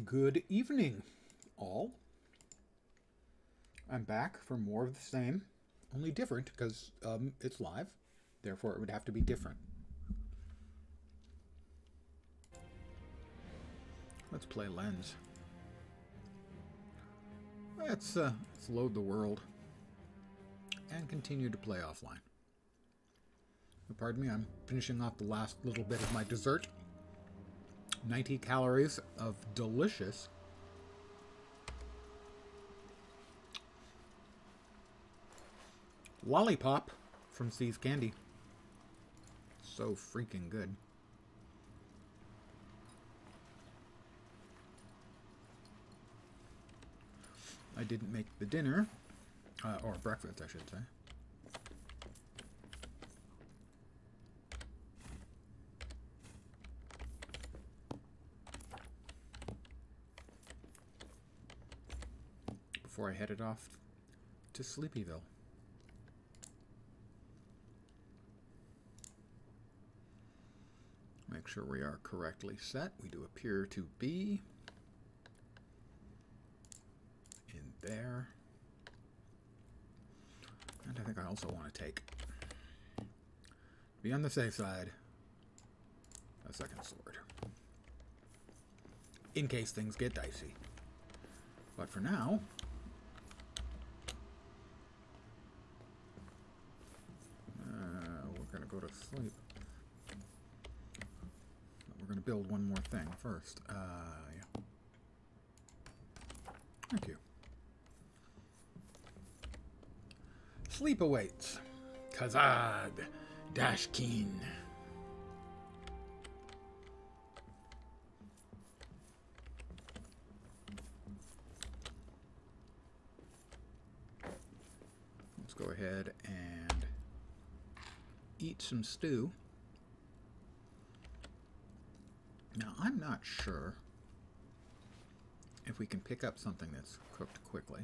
Good evening, all. I'm back for more of the same, only different because it's live. Therefore, it would have to be different. Let's play Lens. Let's load the world and continue to play offline. Pardon me, I'm finishing off the last little bit of my dessert. 90 calories of delicious lollipop from C's Candy. So freaking good. I didn't make the dinner, or breakfast, I should say. Before I headed off to Sleepyville. Make sure we are correctly set. We do appear to be in there. And I think I also want to take, be on the safe side, a second sword. In case things get dicey. But for now, we're going to go to sleep. We're going to build one more thing first. Yeah. Thank you. Sleep awaits. Kazad Dashkeen. Let's go ahead and eat some stew. Now, I'm not sure if we can pick up something that's cooked quickly.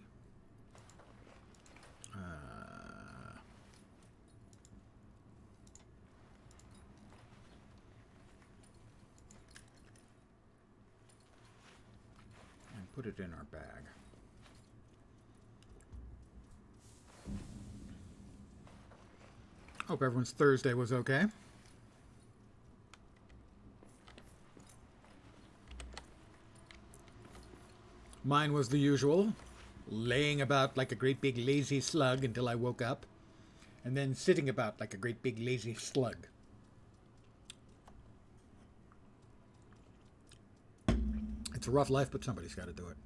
And put it in our bag. Hope everyone's Thursday was okay. Mine was the usual, laying about like a great big lazy slug until I woke up, and then sitting about like a great big lazy slug. It's a rough life, but somebody's got to do it.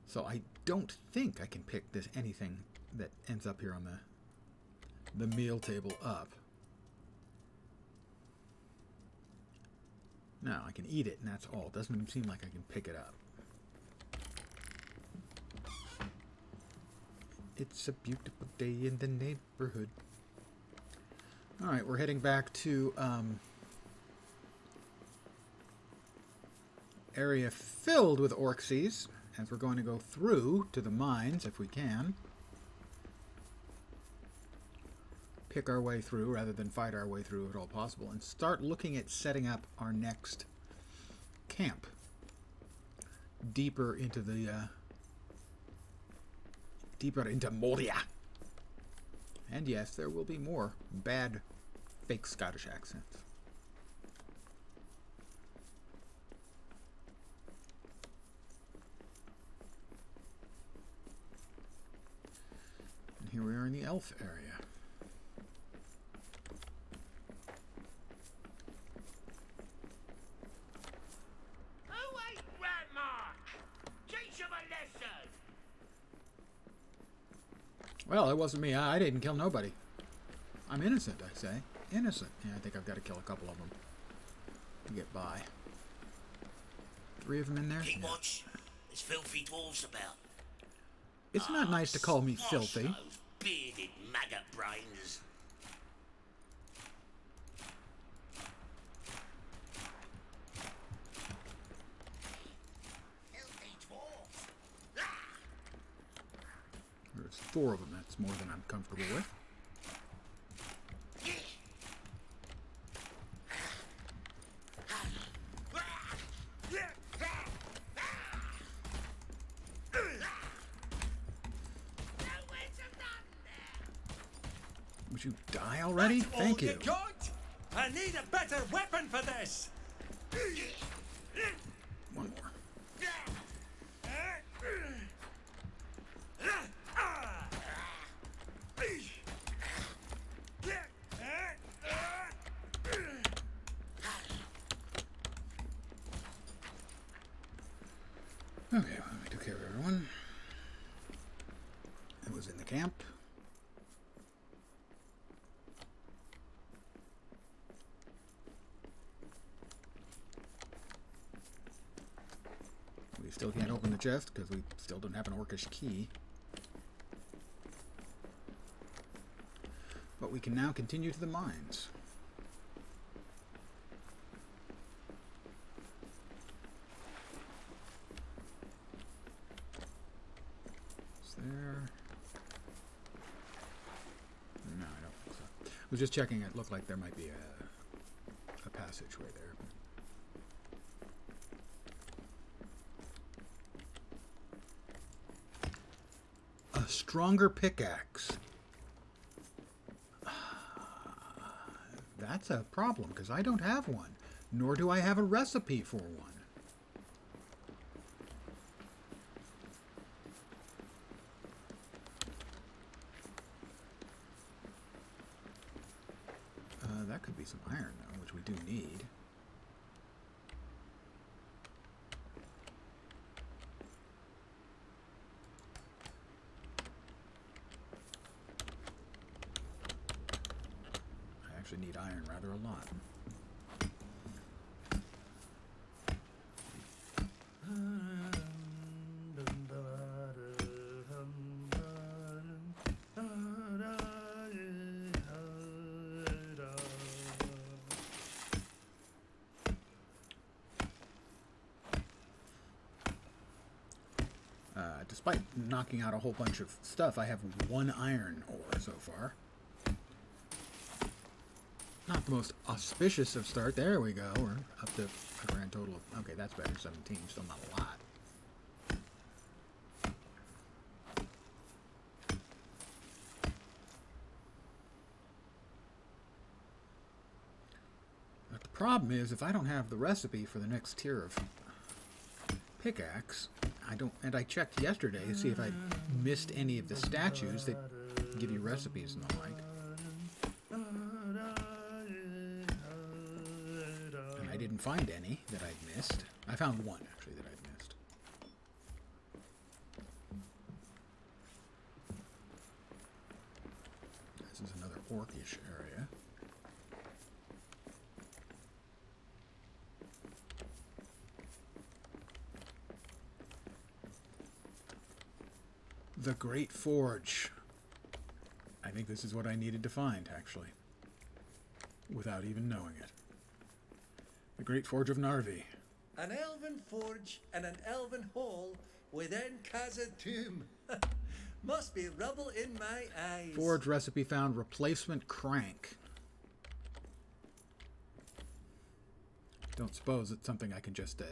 So I don't think I can pick this anything that ends up here on the meal table up. No, I can eat it, and that's all. It doesn't even seem like I can pick it up. It's a beautiful day in the neighborhood. All right, we're heading back to area filled with orcsies, as we're going to go through to the mines if we can. Pick our way through rather than fight our way through if at all possible, and start looking at setting up our next camp deeper into the deeper into Moria. And yes, there will be more bad fake Scottish accents. And here we are in the elf area. Well, it wasn't me. I didn't kill nobody. I'm innocent, I say. Innocent. Yeah, I think I've got to kill a couple of them to get by. 3 of them in there? Keep watch. There's filthy dwarves about. It's not nice to call me filthy. Those bearded maggot brains. Filthy dwarves. There's 4 of them. That's more than I'm comfortable with. Would you die already? That's Thank all you. got? I need a better weapon for this. One more. Okay, well, we took care of everyone. It was in the camp. We still can't open the chest because we still don't have an orcish key. But we can now continue to the mines. Is there... No, I don't think so. I was just checking. It looked like there might be a passageway there. A stronger pickaxe. That's a problem, because I don't have one. Nor do I have a recipe for one. That could be some iron, though, which we do need. I actually need iron rather a lot. Despite knocking out a whole bunch of stuff, I have 1 iron ore so far. Not the most auspicious of start. There we go. We're up to a grand total of... Okay, that's better. 17. Still not a lot. But the problem is, if I don't have the recipe for the next tier of pickaxe, I don't... And I checked yesterday to see if I missed any of the statues that give you recipes and the like. I didn't find any that I'd missed. I found one, actually, that I'd missed. This is another orcish area. The Great Forge. I think this is what I needed to find, actually. Without even knowing it. The Great Forge of Narvi. An elven forge and an elven hole within Khazad-dûm. Must be rubble in my eyes. Forge recipe found. Replacement crank. Don't suppose it's something I can just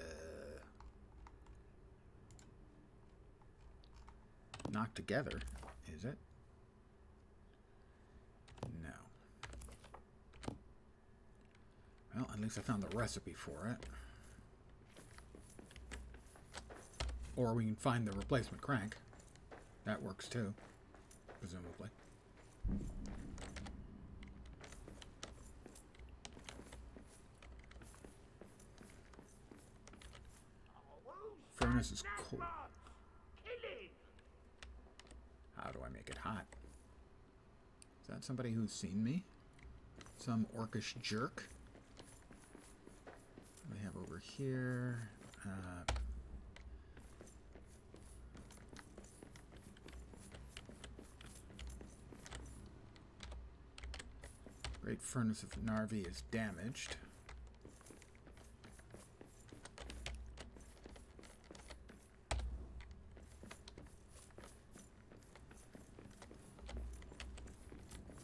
knock together, is it? No. Well, at least I found the recipe for it. Or we can find the replacement crank. That works too, presumably. Furnace is cold. How do I make it hot? Is that somebody who's seen me? Some orcish jerk? We have over here. Great Furnace of Narvi is damaged.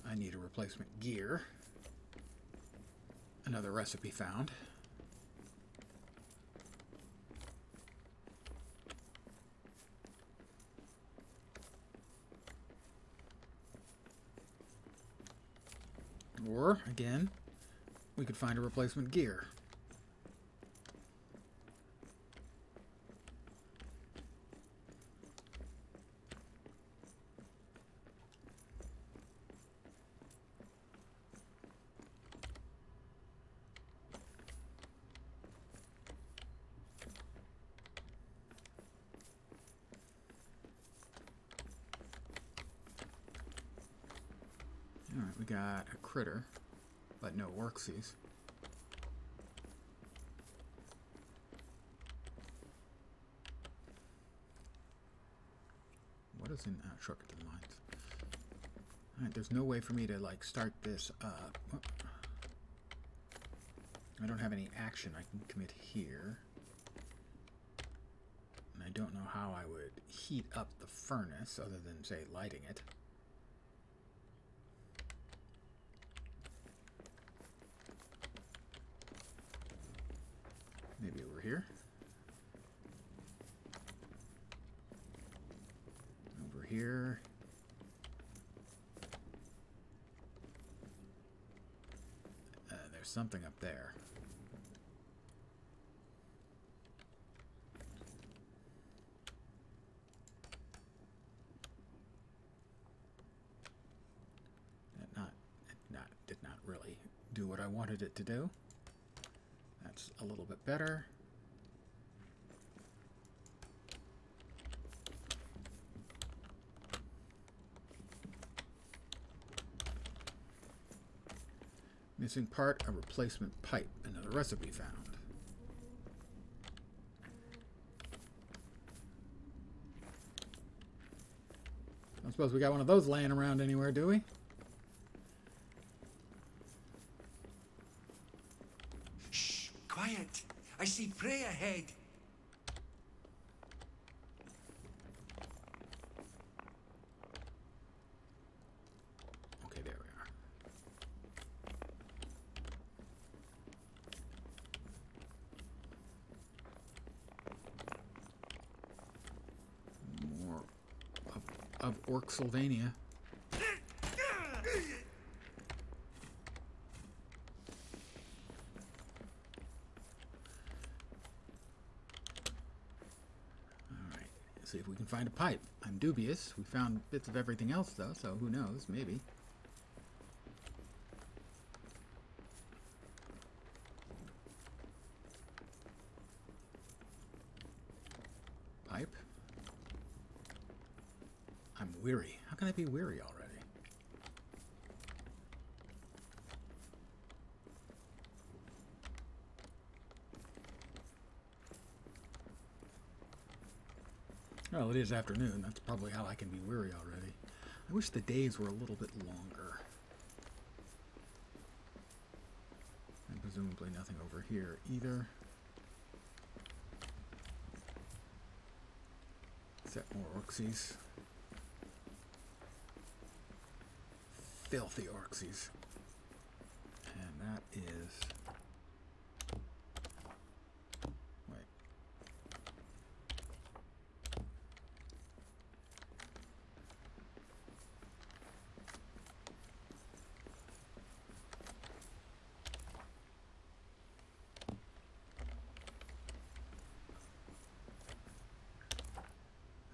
I need a replacement gear. Another recipe found. Or, again, we could find a replacement gear. Alright, we got a critter, but no orcsies. What is in truck to the mines? Alright, there's no way for me to like start this up. I don't have any action I can commit here. And I don't know how I would heat up the furnace other than, say, lighting it. Maybe over here. Over here. There's something up there. Did not really do what I wanted it to do. That's a little bit better. Missing part, a replacement pipe. Another recipe found. I don't suppose we got one of those laying around anywhere, do we? Shh! Quiet! I see prey ahead. Okay, there we are. More of Orc-Sylvania. See if we can find a pipe. I'm dubious. We found bits of everything else, though, so who knows? Maybe. Pipe. I'm weary. How can I be weary already? Well, it is afternoon. That's probably how I can be weary already. I wish the days were a little bit longer. And presumably nothing over here either. Except more orcsies. Filthy orcsies. And that is...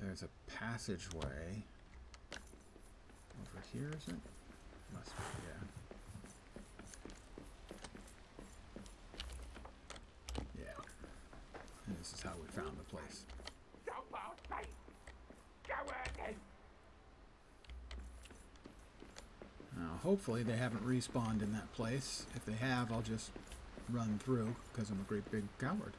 There's a passageway over here, is it? Must be, yeah. Yeah. And this is how we found the place. Now, hopefully they haven't respawned in that place. If they have, I'll just run through, because I'm a great big coward.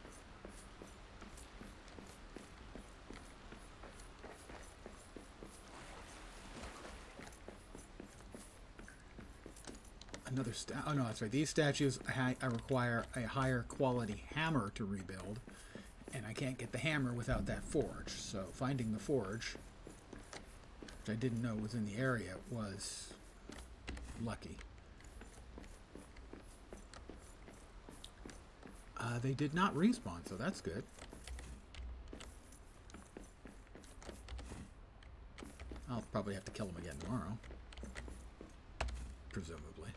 Another oh no, that's right. These statues I require a higher quality hammer to rebuild, and I can't get the hammer without that forge. So finding the forge, which I didn't know was in the area, was lucky. They did not respawn, so that's good. I'll probably have to kill them again tomorrow, presumably.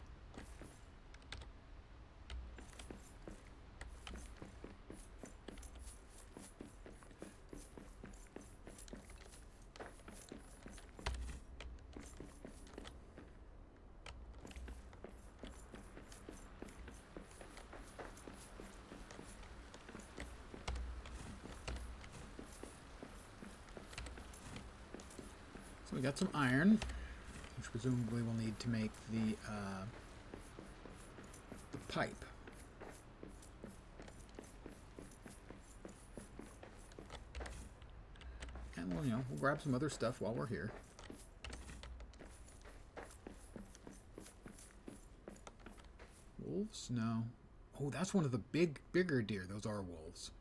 So we got some iron, which presumably we'll need to make the pipe. And we'll grab some other stuff while we're here. Wolves? No. Oh, that's one of the bigger deer. Those are wolves.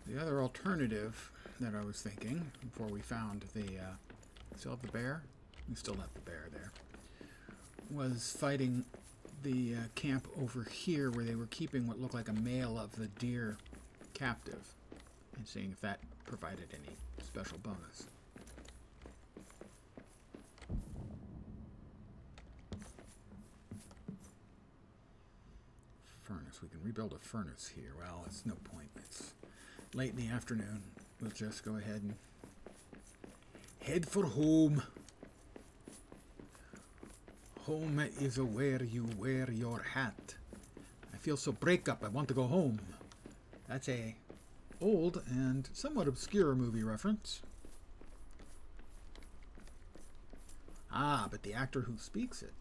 The other alternative that I was thinking before we found the still have the bear? We still have the bear there. Was fighting the camp over here where they were keeping what looked like a male of the deer captive and seeing if that provided any special bonus. Furnace. We can rebuild a furnace here. Well, it's no point. It's late in the afternoon. We'll just go ahead and head for home. Home is where you wear your hat. I feel so break up. I want to go home. That's a old and somewhat obscure movie reference. Ah, but the actor who speaks it,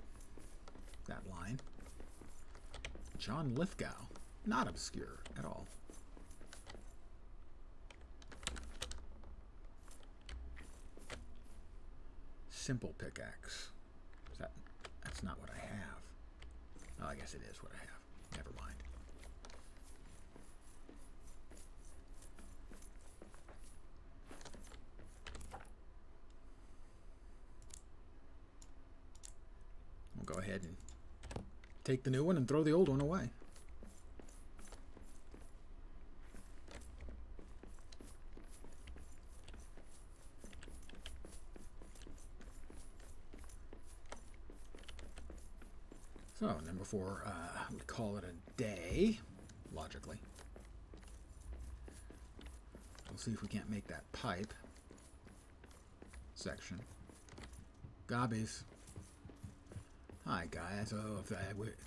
that line, John Lithgow, not obscure at all. Simple pickaxe. That's not what I have. Oh, I guess it is what I have. Never mind. We'll go ahead and take the new one and throw the old one away. So, and then before we call it a day, logically, we'll see if we can't make that pipe section. Gobbies. Hi, guys. Oh, if I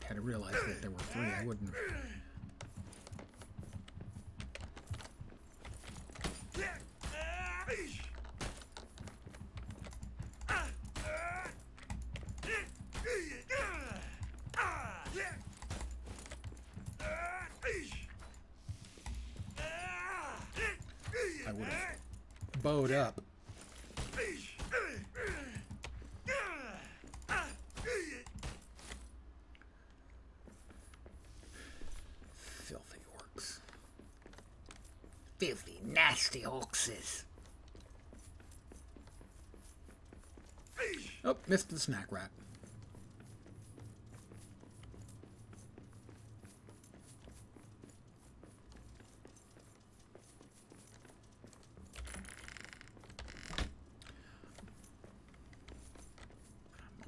had realized that there were three, I wouldn't have. I would have bowed up. Filthy orcs. Filthy, nasty orcses. Oh, missed the snack rat.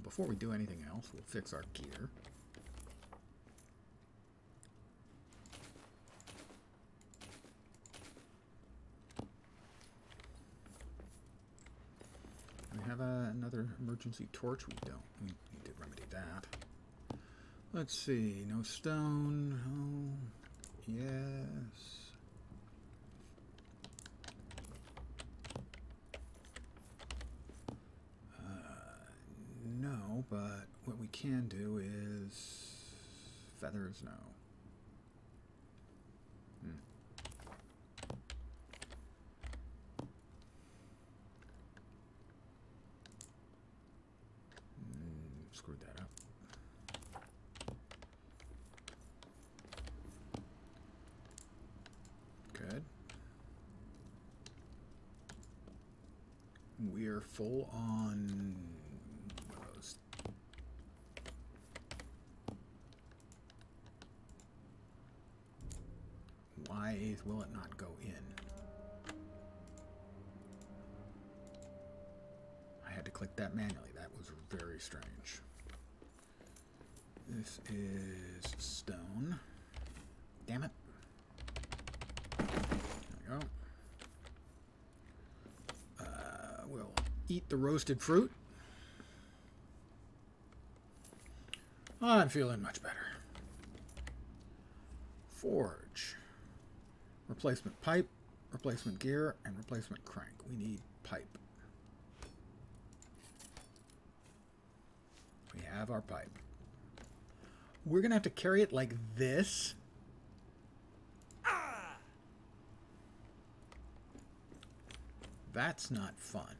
Before we do anything else, we'll fix our gear. We have another emergency torch. We don't. We need to remedy that. Let's see. No stone. Oh, yes. No, but what we can do is feathers. No. Screwed that up. Good. We're full on those. Why underneath, will it not go in? I had to click that manually. That was very strange. This is stone. Damn it. There we go. We'll eat the roasted fruit. I'm feeling much better. Forge. Replacement pipe, replacement gear, and replacement crank. We need pipe. We have our pipe. We're going to have to carry it like this. That's not fun.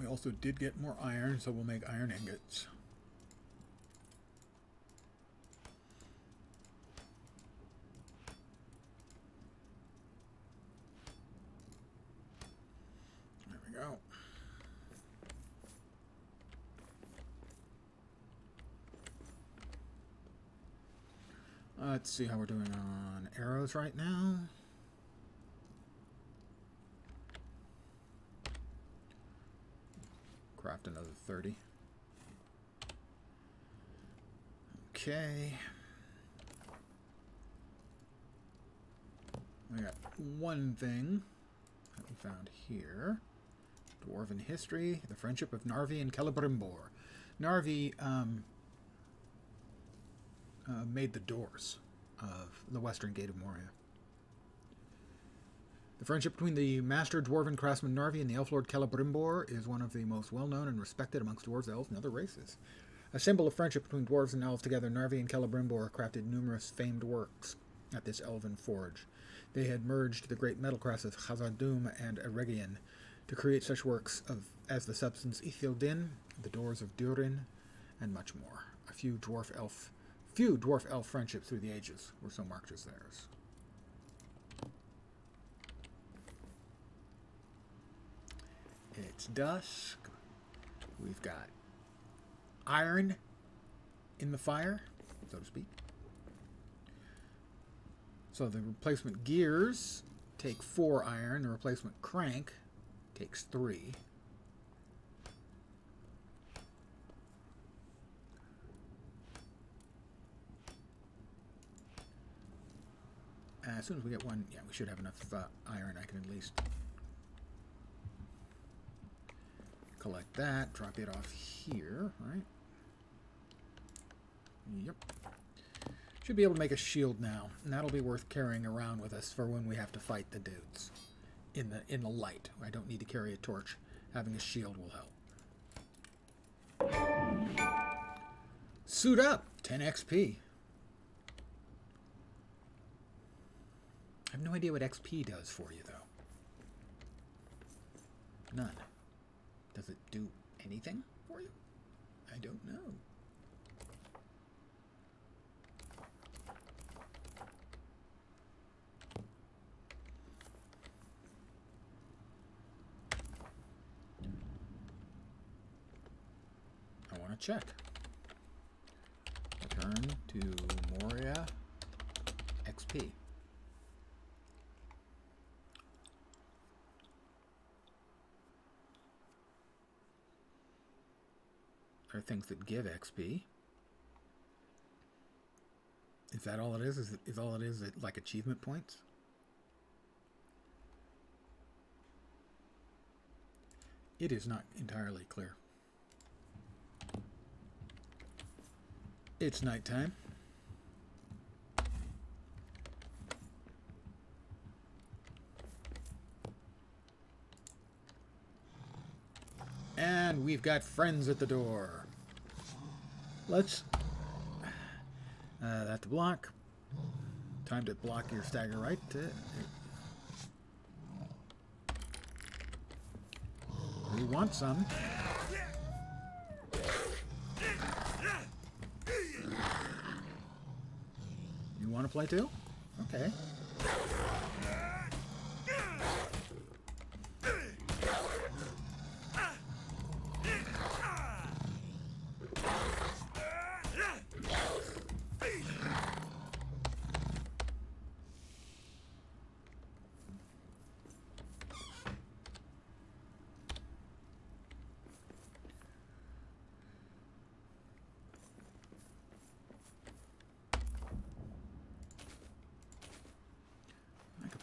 We also did get more iron, so we'll make iron ingots. There we go. Let's see how we're doing on arrows right now. Craft another 30. Okay. We got one thing that we found here. Dwarven history. The friendship of Narvi and Celebrimbor. Narvi made the doors of the western gate of Moria. The friendship between the master dwarven craftsman Narvi and the elf lord Celebrimbor is one of the most well-known and respected amongst dwarves, elves, and other races. A symbol of friendship between dwarves and elves together, Narvi and Celebrimbor crafted numerous famed works at this elven forge. They had merged the great metal crafts of Khazad-dûm and Eregion to create such works as the substance Ithildin, the doors of Durin, and much more. Few dwarf elf friendships through the ages were so marked as theirs. It's dusk. We've got iron in the fire, so to speak. So the replacement gears take 4 iron. The replacement crank takes 3. As soon as we get one, yeah, we should have enough iron. I can at least collect that, drop it off here, right? Yep. Should be able to make a shield now, and that'll be worth carrying around with us for when we have to fight the dudes in the light. I don't need to carry a torch. Having a shield will help. Suit up, 10 XP. I have no idea what XP does for you, though. None. Does it do anything for you? I don't know. I want to check. Return to Moria XP. There are things that give XP. Is that all it is? Is all it is like achievement points? It is not entirely clear. It's nighttime. And we've got friends at the door. Let's... that to block. Time to block your stagger right. We want some. You want to play too? Okay.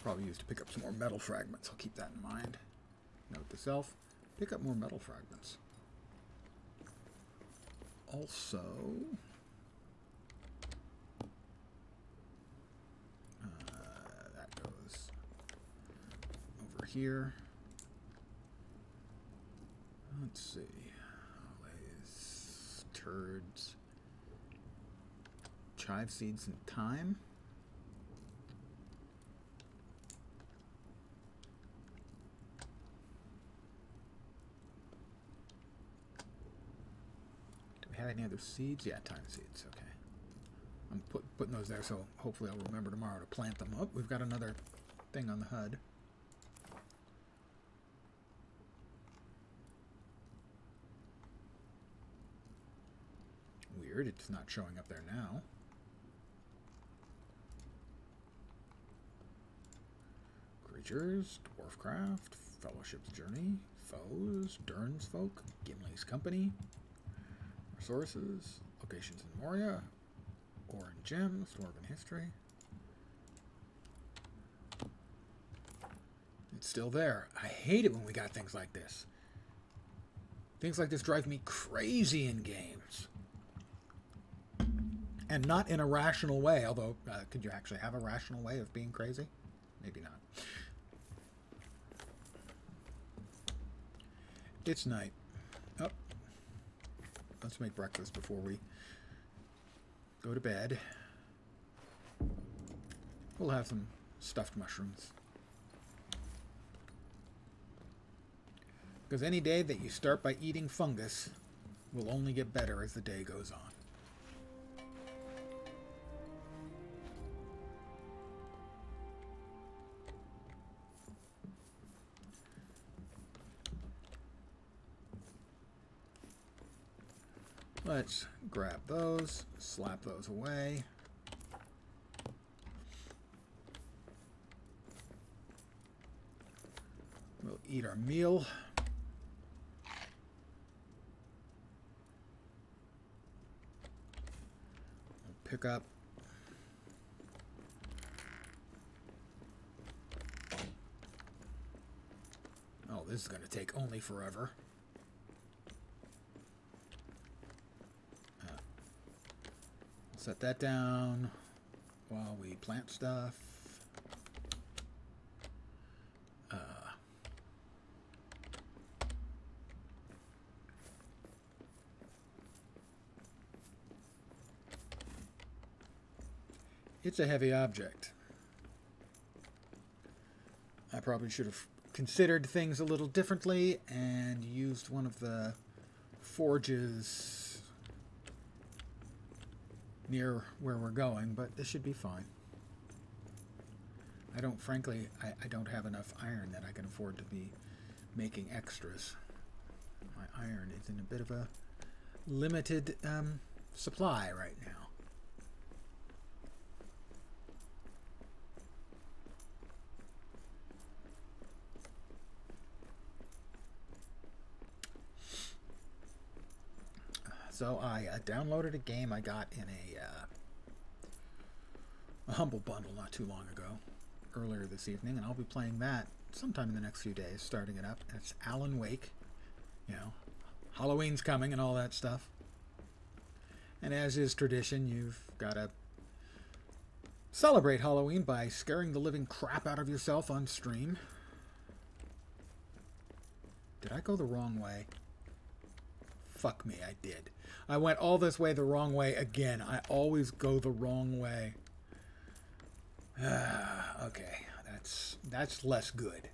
Probably use to pick up some more metal fragments. I'll keep that in mind. Note to self, pick up more metal fragments. Also, that goes over here. Let's see. Always turds. Chive seeds and thyme. Have any other seeds? Yeah, thyme seeds. Okay. I'm putting those there, so hopefully I'll remember tomorrow to plant them. Oh, we've got another thing on the HUD. Weird, it's not showing up there now. Creatures, Dwarfcraft, Fellowship's Journey, Foes, Durn's Folk, Gimli's Company. Sources, locations in Moria, ore and gems, dwarven history. It's still there. I hate it when we got things like this. Things like this drive me crazy in games. And not in a rational way, although, could you actually have a rational way of being crazy? Maybe not. It's night. Oh. Let's make breakfast before we go to bed. We'll have some stuffed mushrooms. Because any day that you start by eating fungus will only get better as the day goes on. Let's grab those, slap those away. We'll eat our meal. We'll pick up oh, this is going to take only forever. Set that down while we plant stuff. It's a heavy object. I probably should have considered things a little differently and used one of the forges near where we're going, but this should be fine. I don't have enough iron that I can afford to be making extras. My iron is in a bit of a limited supply right now. So I downloaded a game I got in a Humble Bundle not too long ago, earlier this evening, and I'll be playing that sometime in the next few days, starting it up. It's Alan Wake. You know, Halloween's coming and all that stuff. And as is tradition, you've got to celebrate Halloween by scaring the living crap out of yourself on stream. Did I go the wrong way? Fuck me, I did. I went all this way the wrong way again. I always go the wrong way. Okay, that's less good.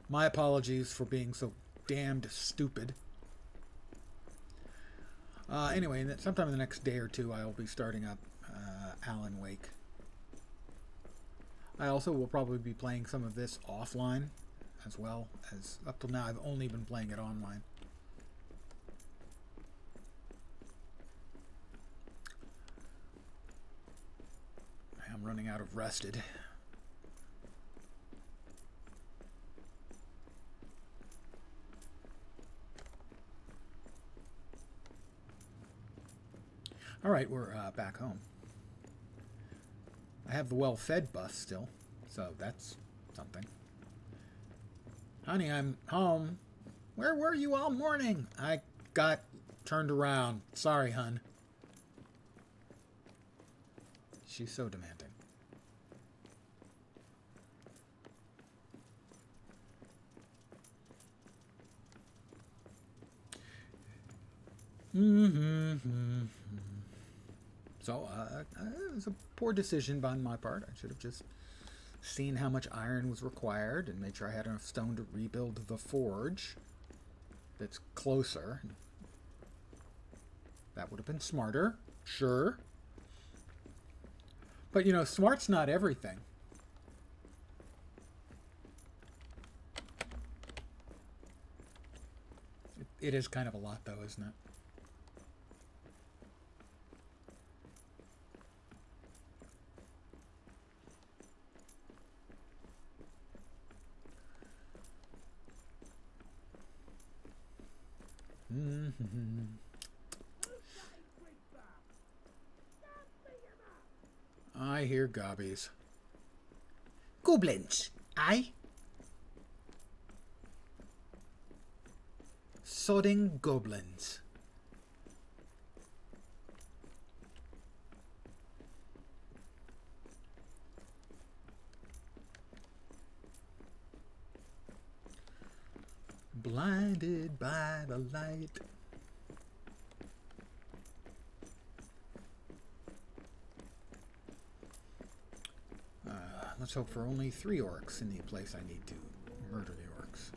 My apologies for being so damned stupid. Anyway, sometime in the next day or two, I'll be starting up Alan Wake. I also will probably be playing some of this offline, as well as up till now I've only been playing it online. I'm running out of rested. All right, we're back home. I have the well-fed buff still. So that's something. Honey, I'm home. Where were you all morning? I got turned around. Sorry, hun. She's so demanding. So, it was a poor decision on my part. I should have just seen how much iron was required and made sure I had enough stone to rebuild the forge that's closer. That would have been smarter, sure. But, you know, smart's not everything. It is kind of a lot, though, isn't it? I hear gobbies. Goblins, aye? Sodding goblins. Blinded by the light. Let's hope for only 3 orcs in the place I need to murder the orcs.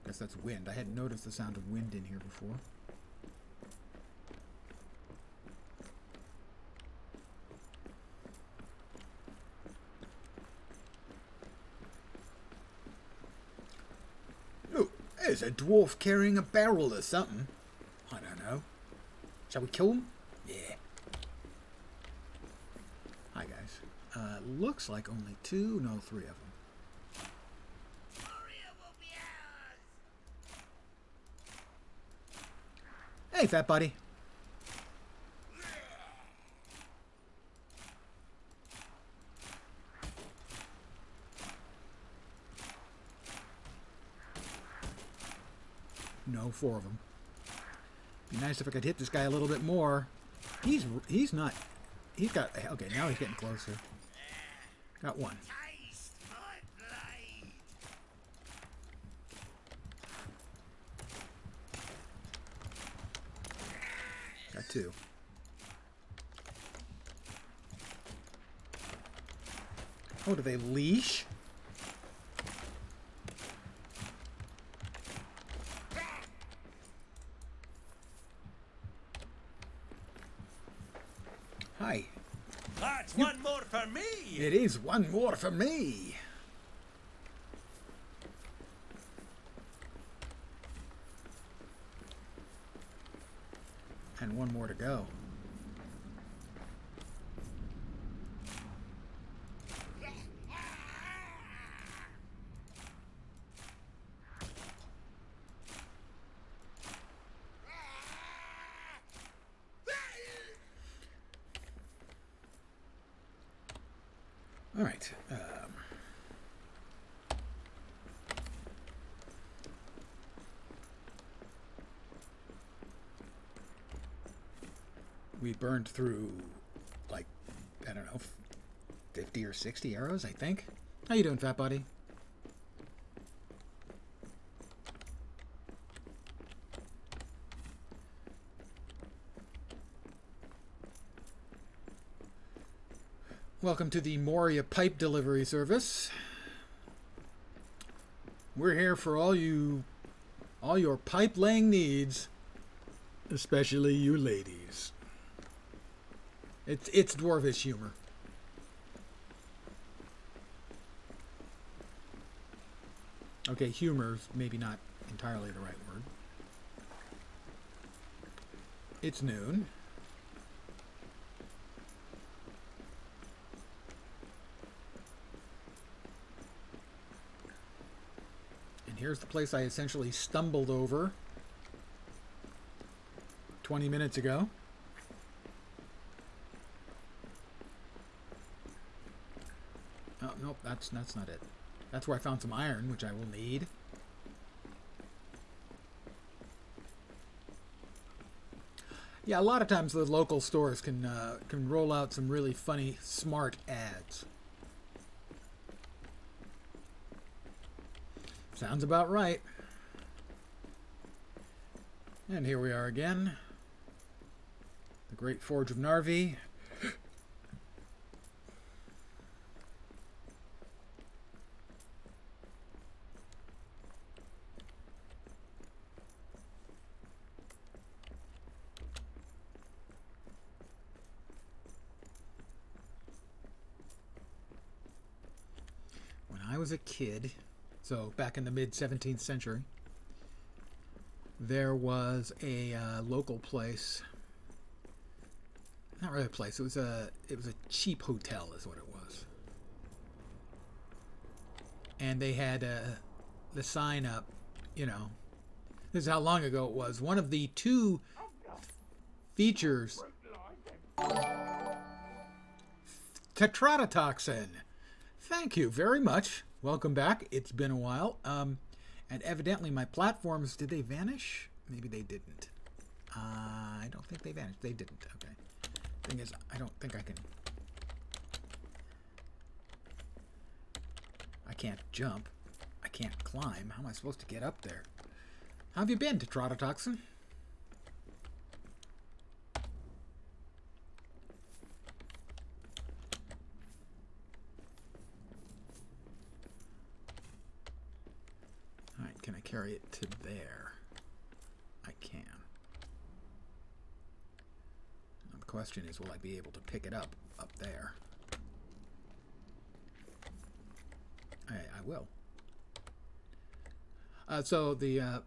Guess that's wind. I hadn't noticed the sound of wind in here before. Look, there's a dwarf carrying a barrel or something. I don't know. Shall we kill him? Yeah. Hi, guys. Looks like only 2, no, 3 of them. Moria will be ours. Hey, fat buddy. No, 4 of them. Be nice if I could hit this guy a little bit more. He's not. He's got. Okay, now he's getting closer. Got 1. Taste my blade. Got 2. Oh, do they leash? Hi. That's one more for me. It is 1 more for me. And 1 more to go. All right. We burned through, like, I don't know, 50 or 60 arrows, I think. How you doing, fat buddy? Welcome to the Moria pipe delivery service. We're here for all your pipe laying needs, especially you ladies. It's dwarvish humor. Okay, humor's maybe not entirely the right word. It's noon. Here's the place I essentially stumbled over 20 minutes ago. Oh, nope, that's not it. That's where I found some iron, which I will need. Yeah, a lot of times the local stores can roll out some really funny, smart ads. Sounds about right. And here we are again. The Great Forge of Narvi. When I was a kid, so back in the mid-17th century, there was a local place. Not really a place. It was a cheap hotel, is what it was. And they had the sign up. You know, this is how long ago it was. One of the two features. Tetrodotoxin. Thank you very much. Welcome back. It's been a while. And evidently my platforms, did they vanish? Maybe they didn't. I don't think they vanished. They didn't. Okay. Thing is, I don't think I can. I can't jump. I can't climb. How am I supposed to get up there? How have you been, Tetrodotoxin? Alright, can I carry it to there? I can. Now the question is, will I be able to pick it up there? I will. So the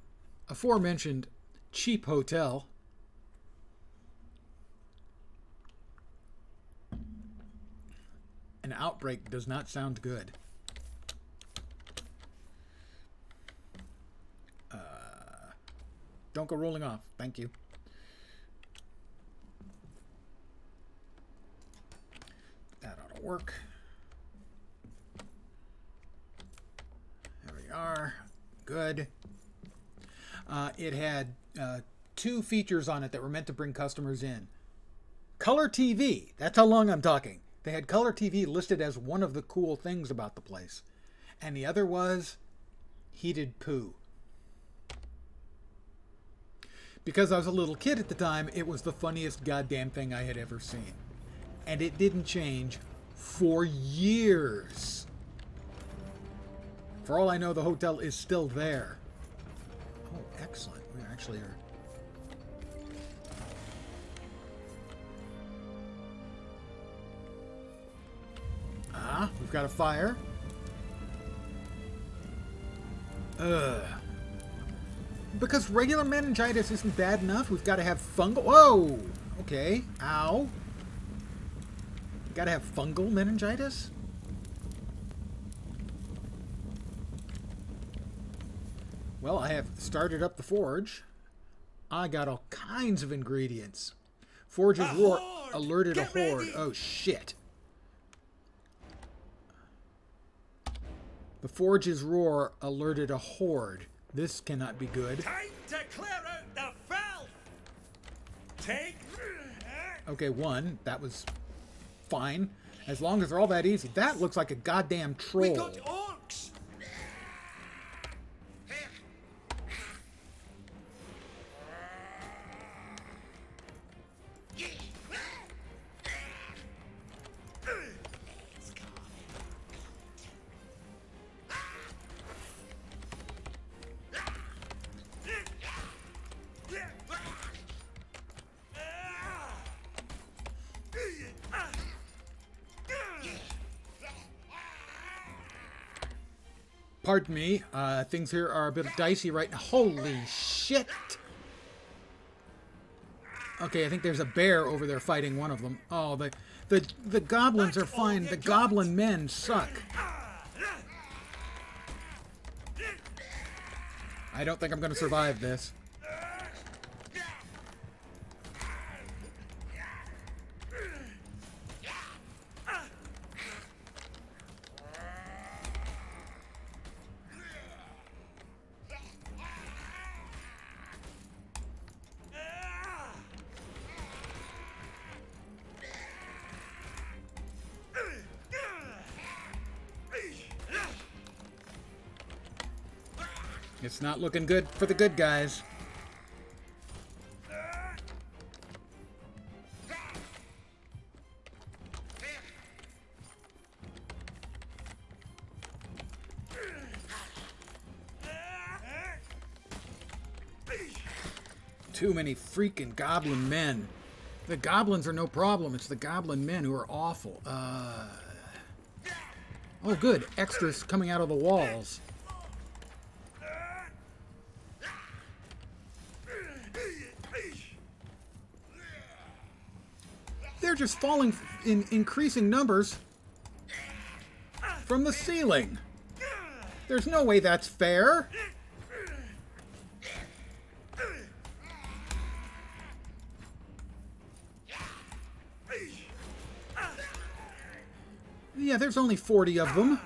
aforementioned cheap hotel an outbreak does not sound good. Don't go rolling off. Thank you. That ought to work. There we are. Good. It had two features on it that were meant to bring customers in. Color TV. That's how long I'm talking. They had color TV listed as one of the cool things about the place. And the other was heated poo. Because I was a little kid at the time, it was the funniest goddamn thing I had ever seen. And it didn't change for years. For all I know, the hotel is still there. Oh, excellent. We actually are. Ah, we've got a fire. Because regular meningitis isn't bad enough, we've got to have fungal. Whoa! Okay. Ow. Got to have fungal meningitis? Well, I have started up the forge. I got all kinds of ingredients. Forge's roar alerted a horde. Oh, shit. The forge's roar alerted a horde. This cannot be good. Time to clear out the valve. Take. Okay, one. That was fine. As long as they're all that easy. That looks like a goddamn troll. We got orcs. Pardon me, things here are a bit dicey right now. Holy shit! Okay, I think there's a bear over there fighting one of them. Oh, the goblins are fine. The goblin men suck. I don't think I'm going to survive this. It's not looking good for the good guys. Too many freaking goblin men. The goblins are no problem. It's the goblin men who are awful. Oh, good. Extras coming out of the walls. They're just falling in increasing numbers from the ceiling. There's no way that's fair. Yeah, there's only 40 of them.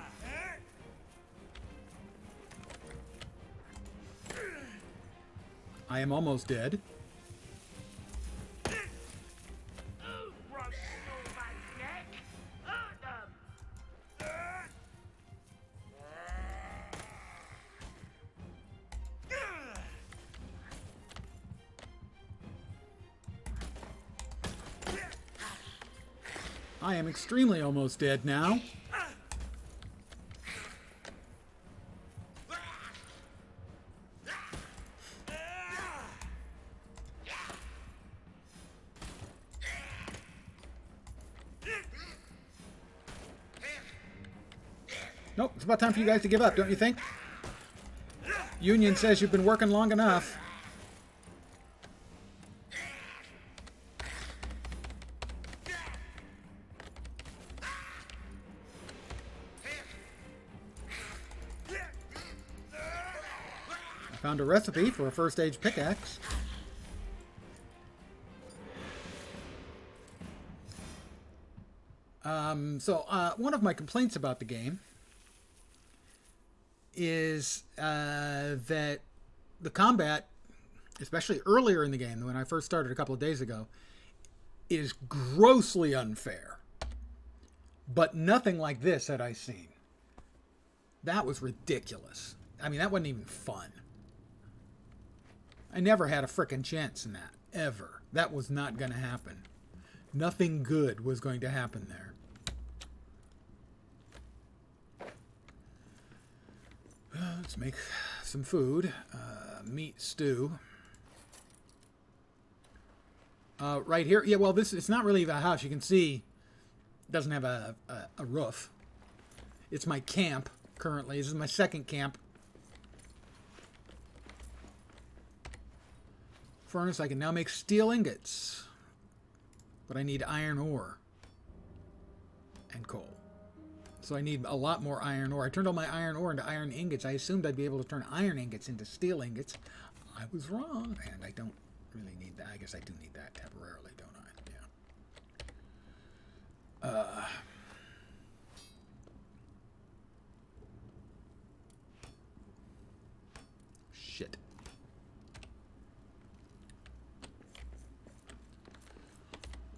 I am almost dead. I am extremely almost dead now. Nope, it's about time for you guys to give up, don't you think? Union says you've been working long enough. Found a recipe for a first stage pickaxe. One of my complaints about the game is that the combat, especially earlier in the game, when I first started a couple of days ago, is grossly unfair. But nothing like this had I seen. That was ridiculous. I mean, that wasn't even fun. I never had a frickin' chance in that, ever. That was not going to happen. Nothing good was going to happen there. Let's make some food. Meat stew. Right here. Yeah, well, it's not really a house. You can see it doesn't have a roof. It's my camp currently. This is my second camp. Furnace, I can now make steel ingots. But I need iron ore. And coal. So I need a lot more iron ore. I turned all my iron ore into iron ingots. I assumed I'd be able to turn iron ingots into steel ingots. I was wrong. And I don't really need that. I guess I do need that temporarily, don't I? Yeah. Shit.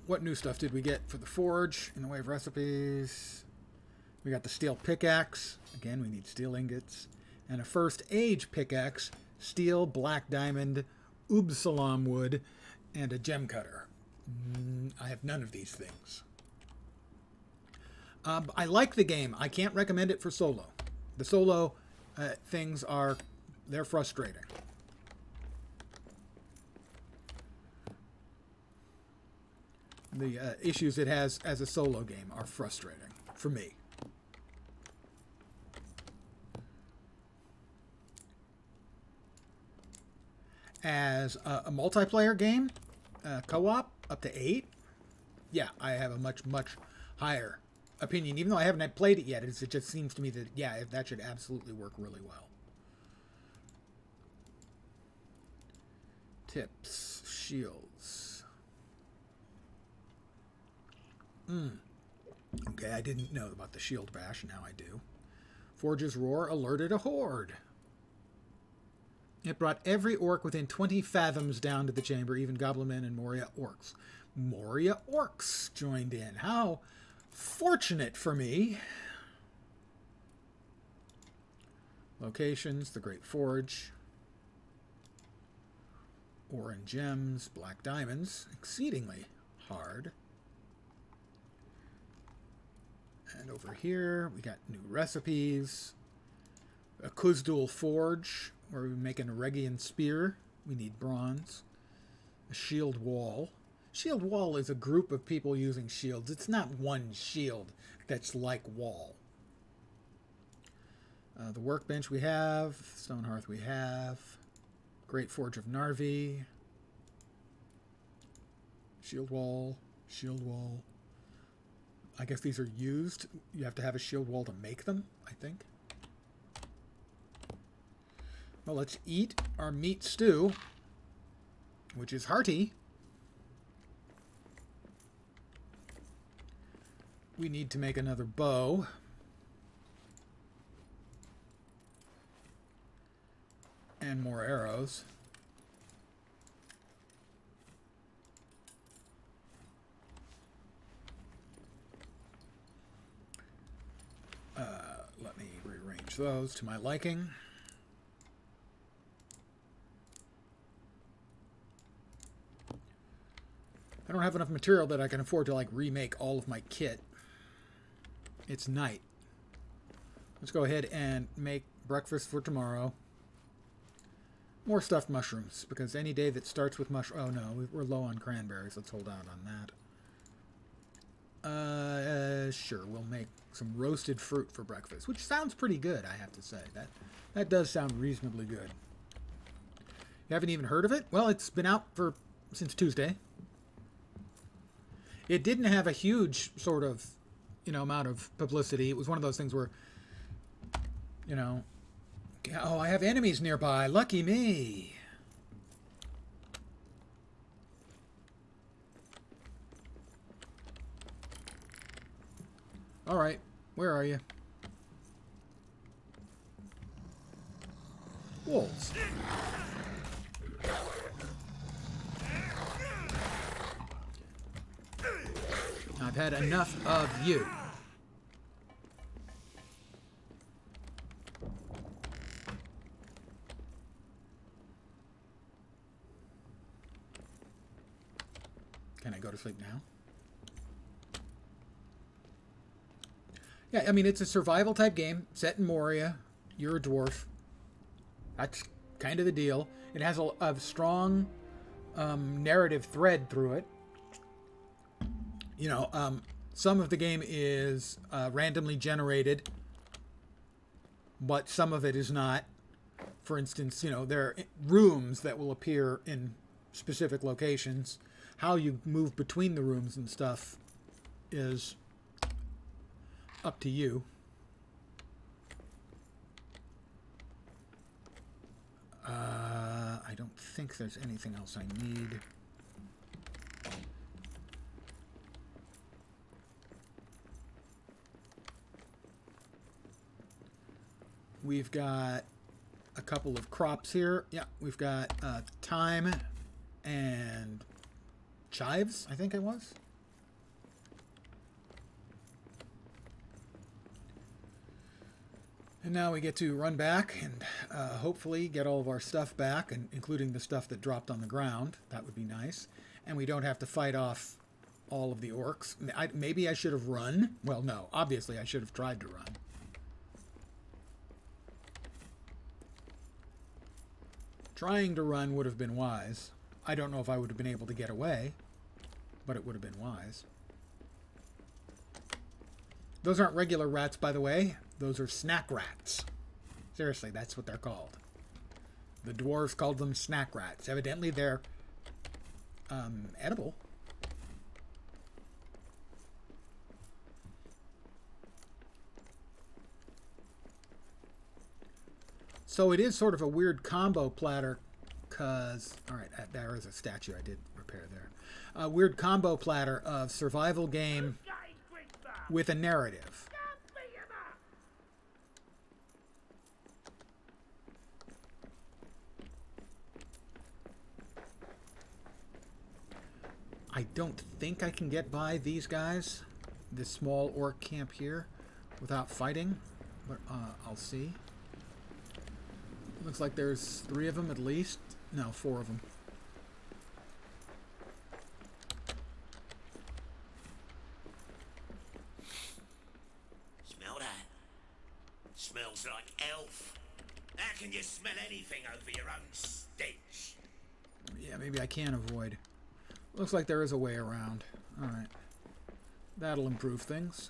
What new stuff did we get for the forge in the way of recipes? We got the steel pickaxe. Again, we need steel ingots. And a first age pickaxe, steel, black diamond, Ubsalam wood, and a gem cutter. I have none of these things. I like the game. I can't recommend it for solo. The solo things they're frustrating. The issues it has as a solo game are frustrating for me. As a multiplayer game, co-op, up to 8, yeah, I have a much, much higher opinion. Even though I haven't played it yet, it just seems to me that, yeah, that should absolutely work really well. Tips, shields. Okay, I didn't know about the shield bash, now I do. Forge's roar alerted a horde. It brought every orc within 20 fathoms down to the chamber, even goblin men and Moria orcs. Moria orcs joined in. How fortunate for me. Locations, the Great Forge. Ore and gems, black diamonds, exceedingly hard. And over here, we got new recipes. A Kuzdul Forge, where we're making a Regian spear. We need bronze. A shield wall. Shield wall is a group of people using shields. It's not one shield that's like wall. The workbench we have. Stone hearth we have. Great Forge of Narvi. Shield wall. Shield wall. I guess these are used. You have to have a shield wall to make them, I think. Well, let's eat our meat stew, which is hearty. We need to make another bow. And more arrows. Let me rearrange those to my liking. I don't have enough material that I can afford to like remake all of my kit. It's night. Let's go ahead and make breakfast for tomorrow. More stuffed mushrooms, because any day that starts with mushroom... Oh no, we're low on cranberries. Let's hold out on that. Sure, we'll make some roasted fruit for breakfast, which sounds pretty good, I have to say. That does sound reasonably good. You haven't even heard of it? Well, it's been out since Tuesday. It didn't have a huge sort of, amount of publicity. It was one of those things where, oh, I have enemies nearby. Lucky me. All right. Where are you? Wolves. I've had enough of you. Can I go to sleep now? Yeah, I mean, it's a survival type game set in Moria. You're a dwarf. That's kind of the deal. It has a strong narrative thread through it. Some of the game is randomly generated, but some of it is not. For instance, there are rooms that will appear in specific locations. How you move between the rooms and stuff is up to you. I don't think there's anything else I need. We've got a couple of crops here. Yeah, we've got thyme and chives, I think it was. And now we get to run back and hopefully get all of our stuff back, and including the stuff that dropped on the ground. That would be nice. And we don't have to fight off all of the orcs. Maybe I should have run. Well, no. Obviously, I should have tried to run. Trying to run would have been wise. I don't know if I would have been able to get away, but it would have been wise. Those aren't regular rats, by the way. Those are snack rats. Seriously, that's what they're called. The dwarves called them snack rats. Evidently, they're edible. So it is sort of a weird combo platter, because... Alright, there is a statue I did repair there. A weird combo platter of survival game with a narrative. I don't think I can get by these guys, this small orc camp here, without fighting, but I'll see. Looks like there's 3 of them at least. No, 4 of them. Smell that? Smells like elf. How can you smell anything over your own stench? Yeah, maybe I can avoid. Looks like there is a way around. Alright. That'll improve things.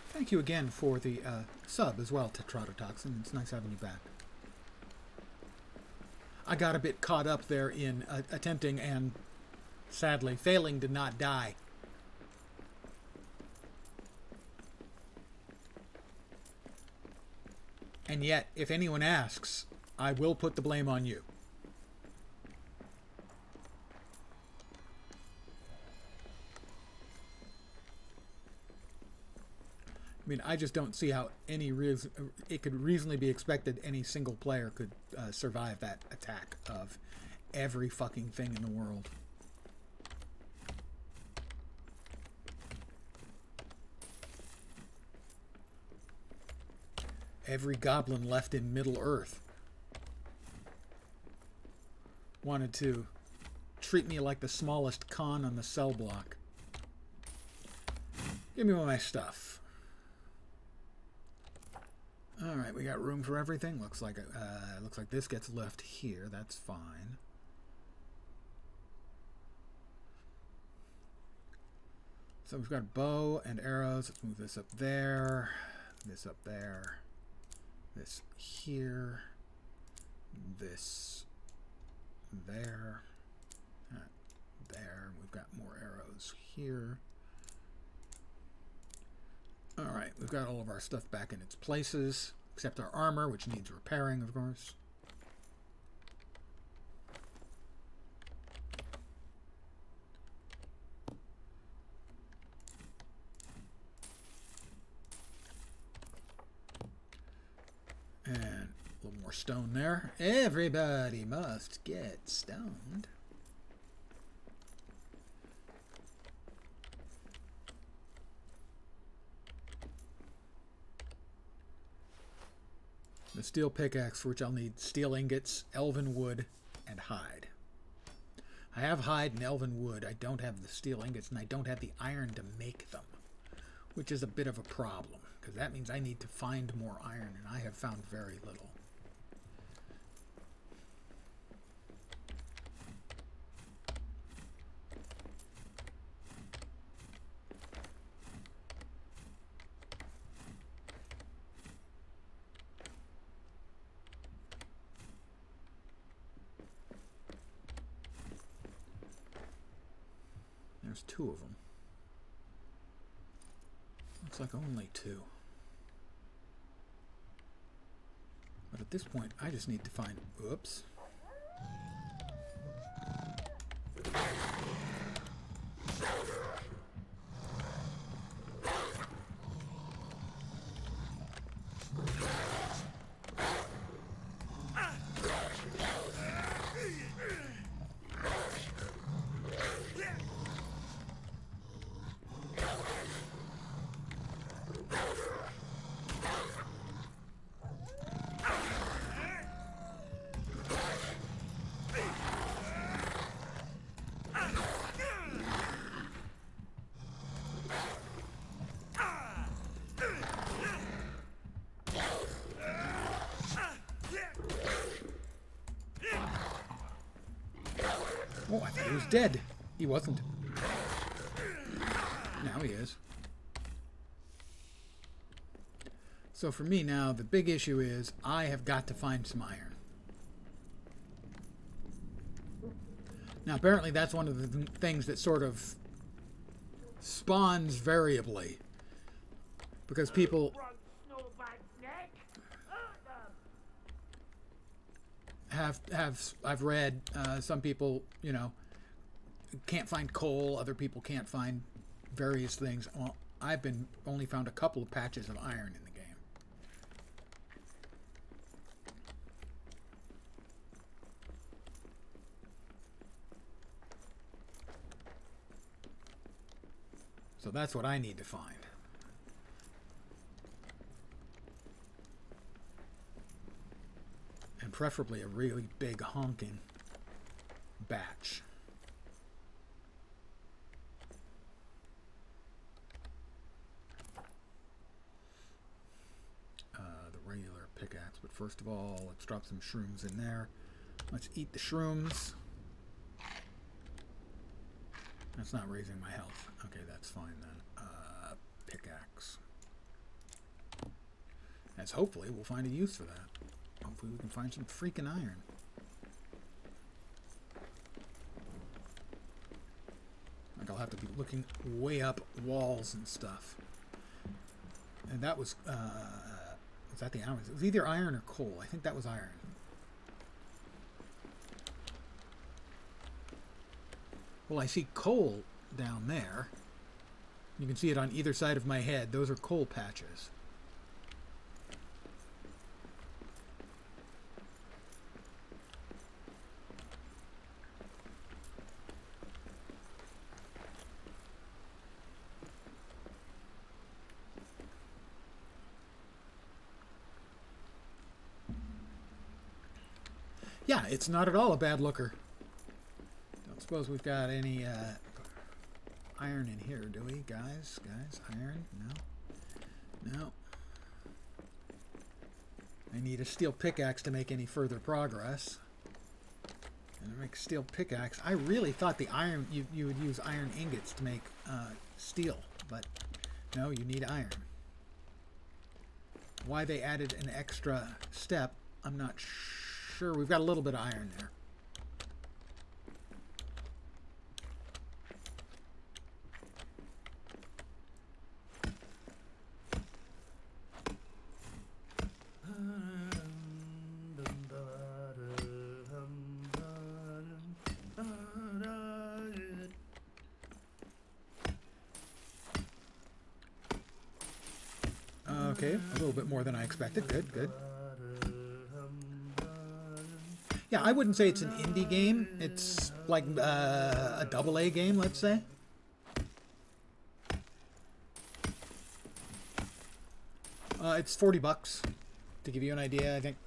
Thank you again for the sub as well, Tetrodotoxin. It's nice having you back. I got a bit caught up there in attempting and sadly failing to not die. And yet, if anyone asks, I will put the blame on you. I mean, I just don't see how any it could reasonably be expected any single player could survive that attack of every fucking thing in the world. Every goblin left in Middle Earth wanted to treat me like the smallest con on the cell block. Give me all my stuff. All right, we got room for everything. Looks like this gets left here. That's fine. So we've got bow and arrows. Let's move this up there. This up there. This here. This there. That there. We've got more arrows here. Alright, we've got all of our stuff back in its places, except our armor, which needs repairing, of course. And a little more stone there. Everybody must get stoned. The steel pickaxe, for which I'll need steel ingots, elven wood, and hide. I have hide and elven wood. I don't have the steel ingots, and I don't have the iron to make them, which is a bit of a problem, because that means I need to find more iron, and I have found very little. There's 2 of them. Looks like only 2. But at this point, I just need to find... Oops. Oh, I thought he was dead. He wasn't. Now he is. So for me now, the big issue is I have got to find some iron. Now apparently that's one of the things that sort of spawns variably. Because people I've read some people, you know, can't find coal, other people can't find various things. Well, I've only found a couple of patches of iron in the game. So that's what I need to find. And preferably a really big honking batch. The regular pickaxe, but first of all, let's drop some shrooms in there. Let's eat the shrooms. That's not raising my health. Okay, that's fine then. Pickaxe. As hopefully we'll find a use for that. Hopefully we can find some freaking iron. Like I'll have to be looking way up walls and stuff. And that was that the iron? It was either iron or coal. I think that was iron. Well, I see coal down there. You can see it on either side of my head. Those are coal patches. Yeah, it's not at all a bad looker. Don't suppose we've got any iron in here, do we, guys? Iron? No. I need a steel pickaxe to make any further progress. And to make a steel pickaxe, I really thought the iron you would use iron ingots to make steel, but no, you need iron. Why they added an extra step, I'm not sure. We've got a little bit of iron there. Okay, a little bit more than I expected. Good. Yeah, I wouldn't say it's an indie game. It's like a AA game, let's say. It's $40 to give you an idea. I think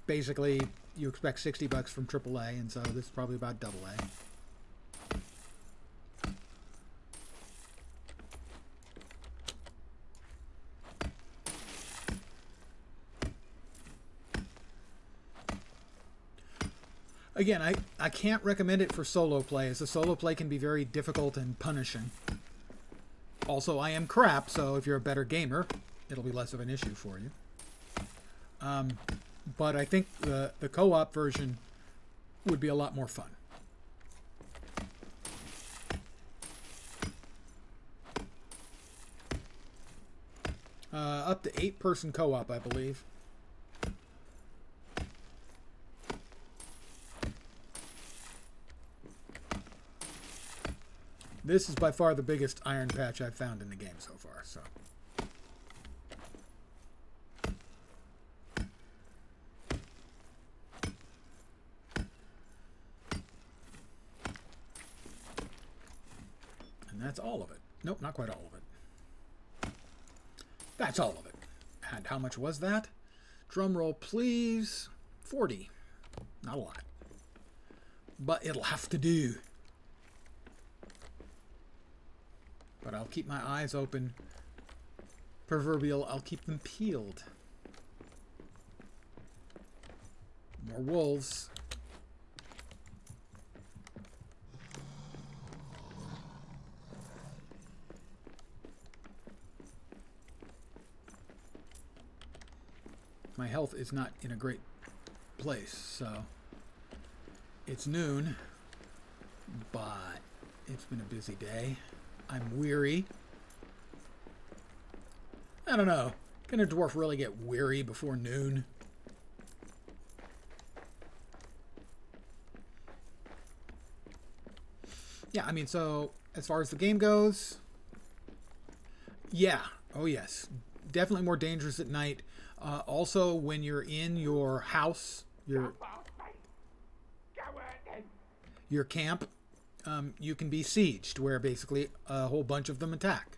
basically you expect $60 from AAA, and so this is probably about AA. Again, I can't recommend it for solo play, as the solo play can be very difficult and punishing. Also, I am crap, so if you're a better gamer, it'll be less of an issue for you. But I think the co-op version would be a lot more fun. Up to 8-person co-op, I believe. This is by far the biggest iron patch I've found in the game so far, so. And that's all of it. Nope, not quite all of it. That's all of it. And how much was that? Drum roll, please. 40. Not a lot. But it'll have to do. But I'll keep my eyes open. Proverbial, I'll keep them peeled. More wolves. My health is not in a great place, so it's noon, but it's been a busy day. I'm weary. I don't know. Can a dwarf really get weary before noon? Yeah, I mean, so as far as the game goes, yeah. Oh, yes. Definitely more dangerous at night. Also, when you're in your house, your camp, you can be sieged, where basically a whole bunch of them attack.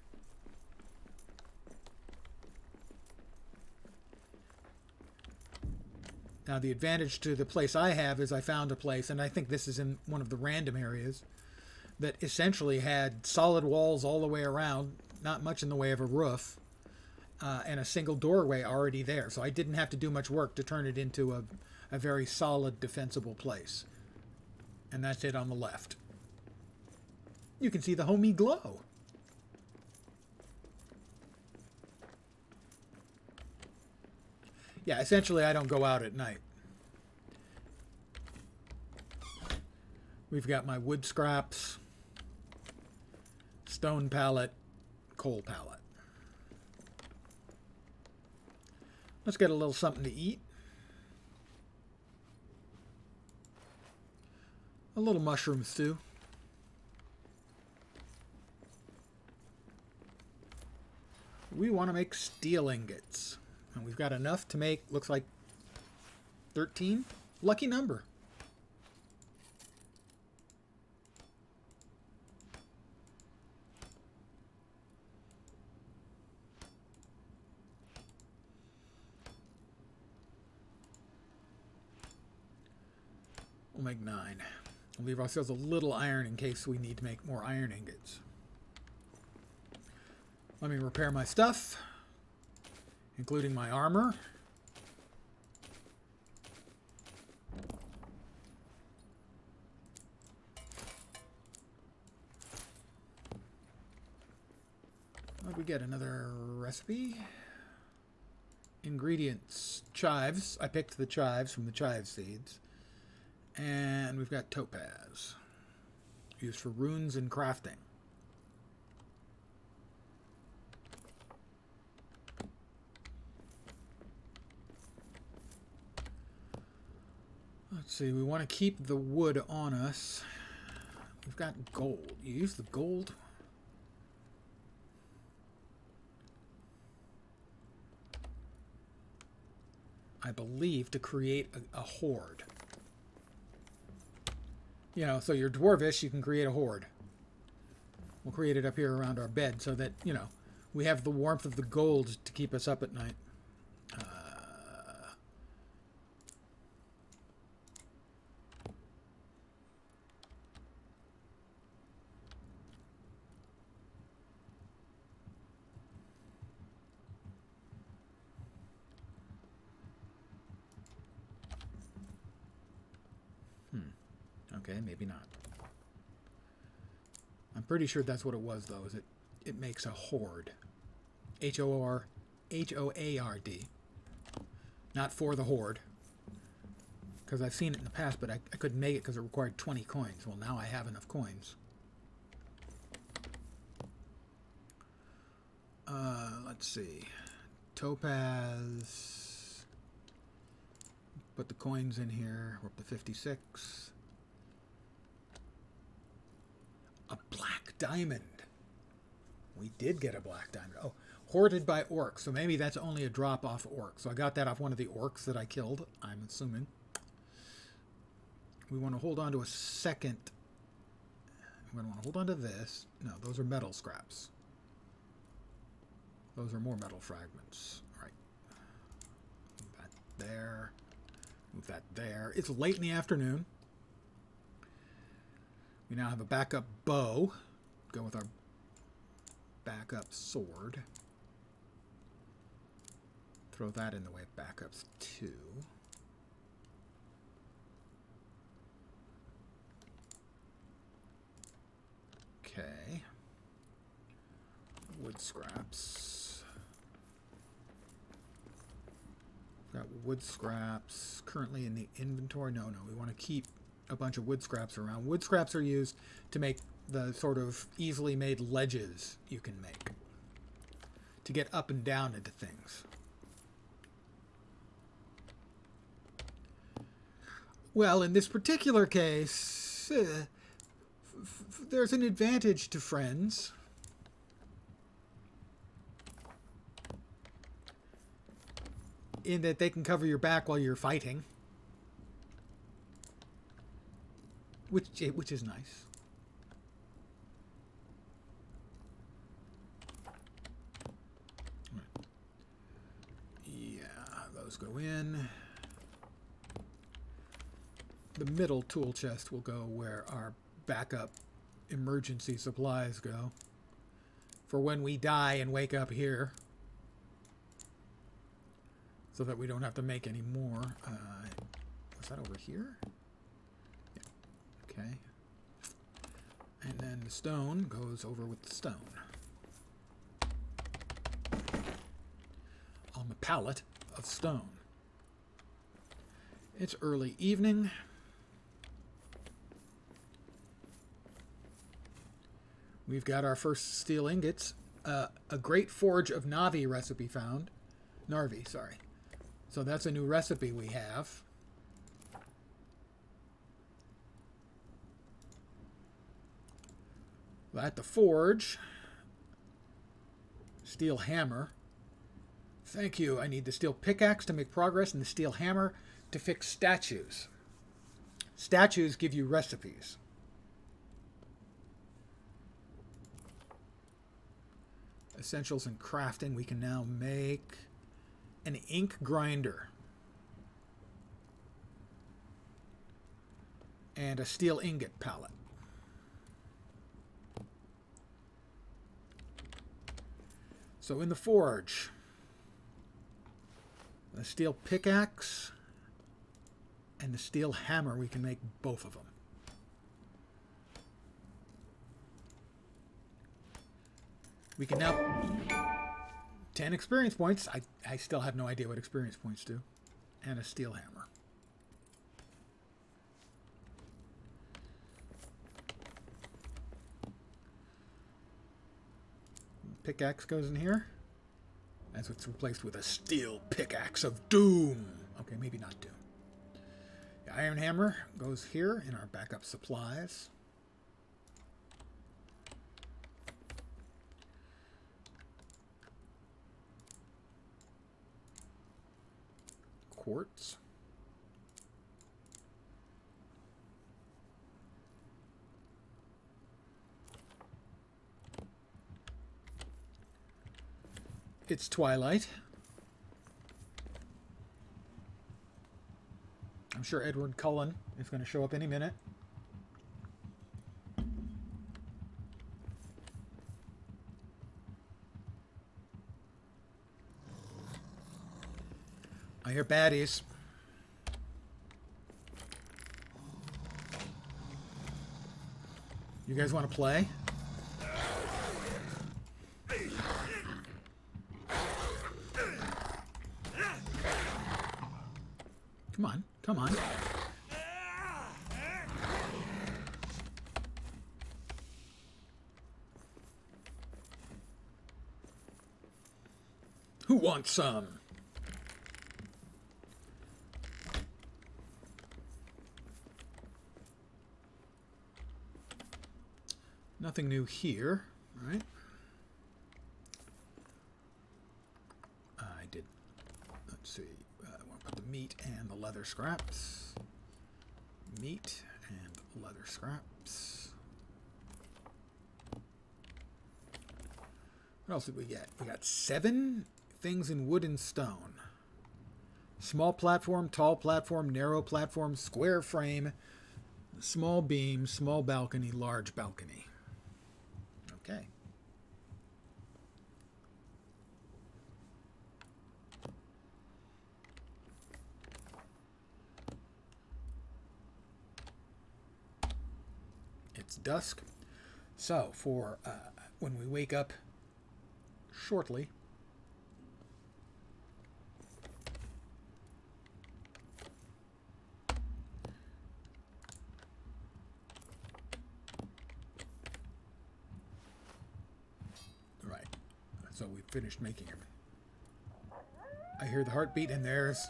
Now, the advantage to the place I have is I found a place, and I think this is in one of the random areas, that essentially had solid walls all the way around, not much in the way of a roof, and a single doorway already there. So I didn't have to do much work to turn it into a very solid, defensible place. And that's it on the left. You can see the homey glow. Yeah, essentially I don't go out at night. We've got my wood scraps, stone pallet, coal pallet. Let's get a little something to eat. A little mushroom stew. We want to make steel ingots. And we've got enough to make, looks like 13. Lucky number. We'll make 9. We'll leave ourselves a little iron in case we need to make more iron ingots. Let me repair my stuff, including my armor. What we get? Another recipe. Ingredients. Chives. I picked the chives from the chive seeds. And we've got topaz. Used for runes and crafting. Let's see, we want to keep the wood on us. We've got gold. You use the gold. I believe to create a horde. You know, so you're dwarvish, you can create a horde. We'll create it up here around our bed so that, you know, we have the warmth of the gold to keep us up at night. Okay, maybe not. I'm pretty sure that's what it was, though, is it makes a horde. H-O-A-R-D. Not for the horde. Because I've seen it in the past, but I couldn't make it because it required 20 coins. Well, now I have enough coins. Let's see. Topaz. Put the coins in here. We're up to 56. A black diamond. We did get a black diamond. Oh, hoarded by orcs. So maybe that's only a drop off orcs. So I got that off one of the orcs that I killed, I'm assuming. We want to hold on to a second. We're going to want to hold on to this. No, those are metal scraps. Those are more metal fragments. All right. Move that there. Move that there. It's late in the afternoon. We now have a backup bow. Go with our backup sword. Throw that in the way of backups too. Okay. Wood scraps. Got wood scraps currently in the inventory. No, we want to keep a bunch of wood scraps around. Wood scraps are used to make the sort of easily made ledges you can make to get up and down into things. Well, in this particular case, there's an advantage to friends. In that they can cover your back while you're fighting. Which is nice. go in. The middle tool chest will go where our backup emergency supplies go. For when we die and wake up here. So that we don't have to make any more. Was that over here? Yeah. Okay. And then the stone goes over with the stone. On the pallet of stone. It's early evening. We've got our first steel ingots. A great forge of Navi recipe found. Narvi, sorry. So that's a new recipe we have. At the forge. Steel hammer. Thank you. I need the steel pickaxe to make progress and the steel hammer to fix statues. Statues give you recipes. Essentials in crafting. We can now make an ink grinder. And a steel ingot pallet. So in the forge, the steel pickaxe and the steel hammer, we can make both of them. We can now 10 experience points. I still have no idea what experience points do. And a steel hammer. Pickaxe goes in here. As it's replaced with a steel pickaxe of doom. Okay, maybe not doom. The iron hammer goes here in our backup supplies. Quartz. It's twilight. I'm sure Edward Cullen is going to show up any minute. I hear baddies. You guys want to play? Come on, come on. Who wants some? Nothing new here, right? I did. Let's see. I want to put the meat and the leather scraps. Meat and leather scraps. What else did we get? We got 7 things in wood and stone. Small platform, tall platform, narrow platform, square frame, small beam, small balcony, large balcony. Okay. It's dusk. So for when we wake up shortly, right, so we finished making him. I hear the heartbeat and there's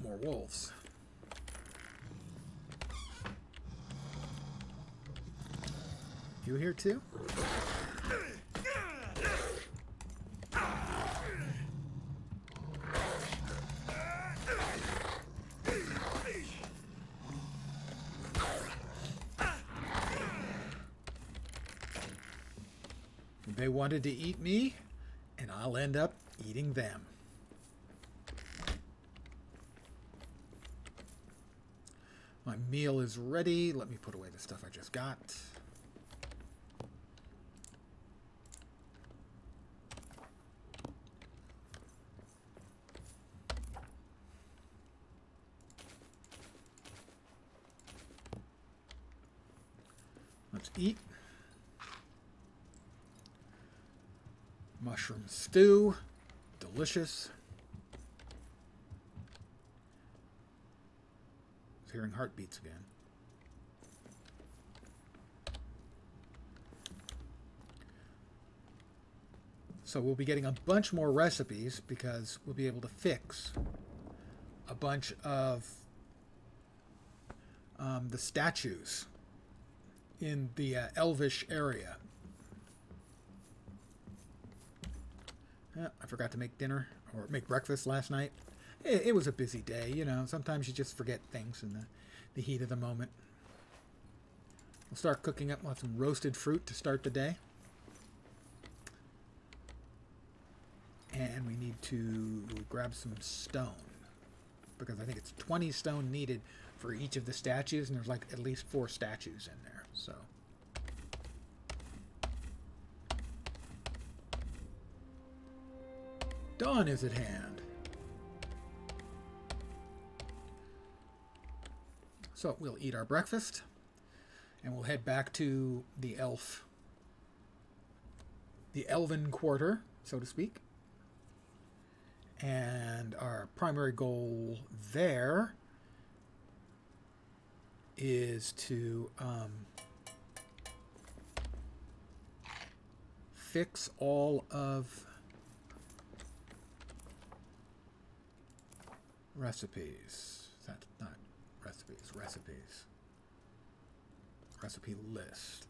more wolves. You here too? They wanted to eat me, and I'll end up eating them. My meal is ready. Let me put away the stuff I just got. Let's eat. Mushroom stew. Delicious. I was hearing heartbeats again. So we'll be getting a bunch more recipes because we'll be able to fix a bunch of the statues in the Elvish area. I forgot to make dinner or make breakfast last night. It was a busy day, you know. Sometimes you just forget things in the heat of the moment. We'll start cooking up. We'll have some roasted fruit to start the day. And we need to grab some stone, because I think it's 20 stone needed for each of the statues, and there's like at least 4 statues in there. So dawn is at hand. So we'll eat our breakfast, and we'll head back to the elven quarter, so to speak. And our primary goal there is to fix all of recipes. That's not recipes. Recipe list.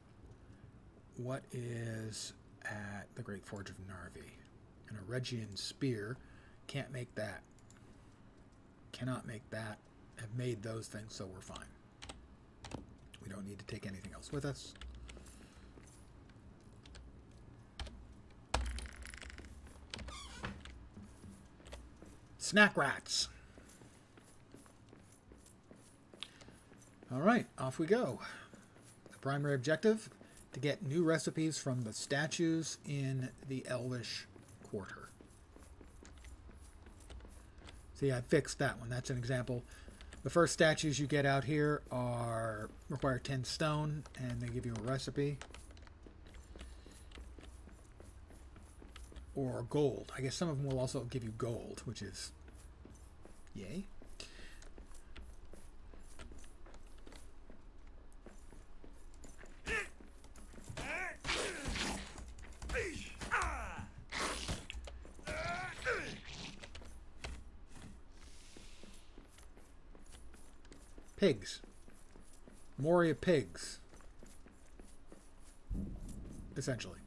What is at the Great Forge of Narvi? And a Regian spear. Can't make that. Cannot make that. Have made those things, so we're fine. We don't need to take anything else with us. Snack rats. All right, off we go. The primary objective, to get new recipes from the statues in the Elvish Quarter. See, I fixed that one. That's an example. The first statues you get out here require 10 stone, and they give you a recipe. Or gold. I guess some of them will also give you gold, which is yay. Pigs. Moria pigs. Essentially.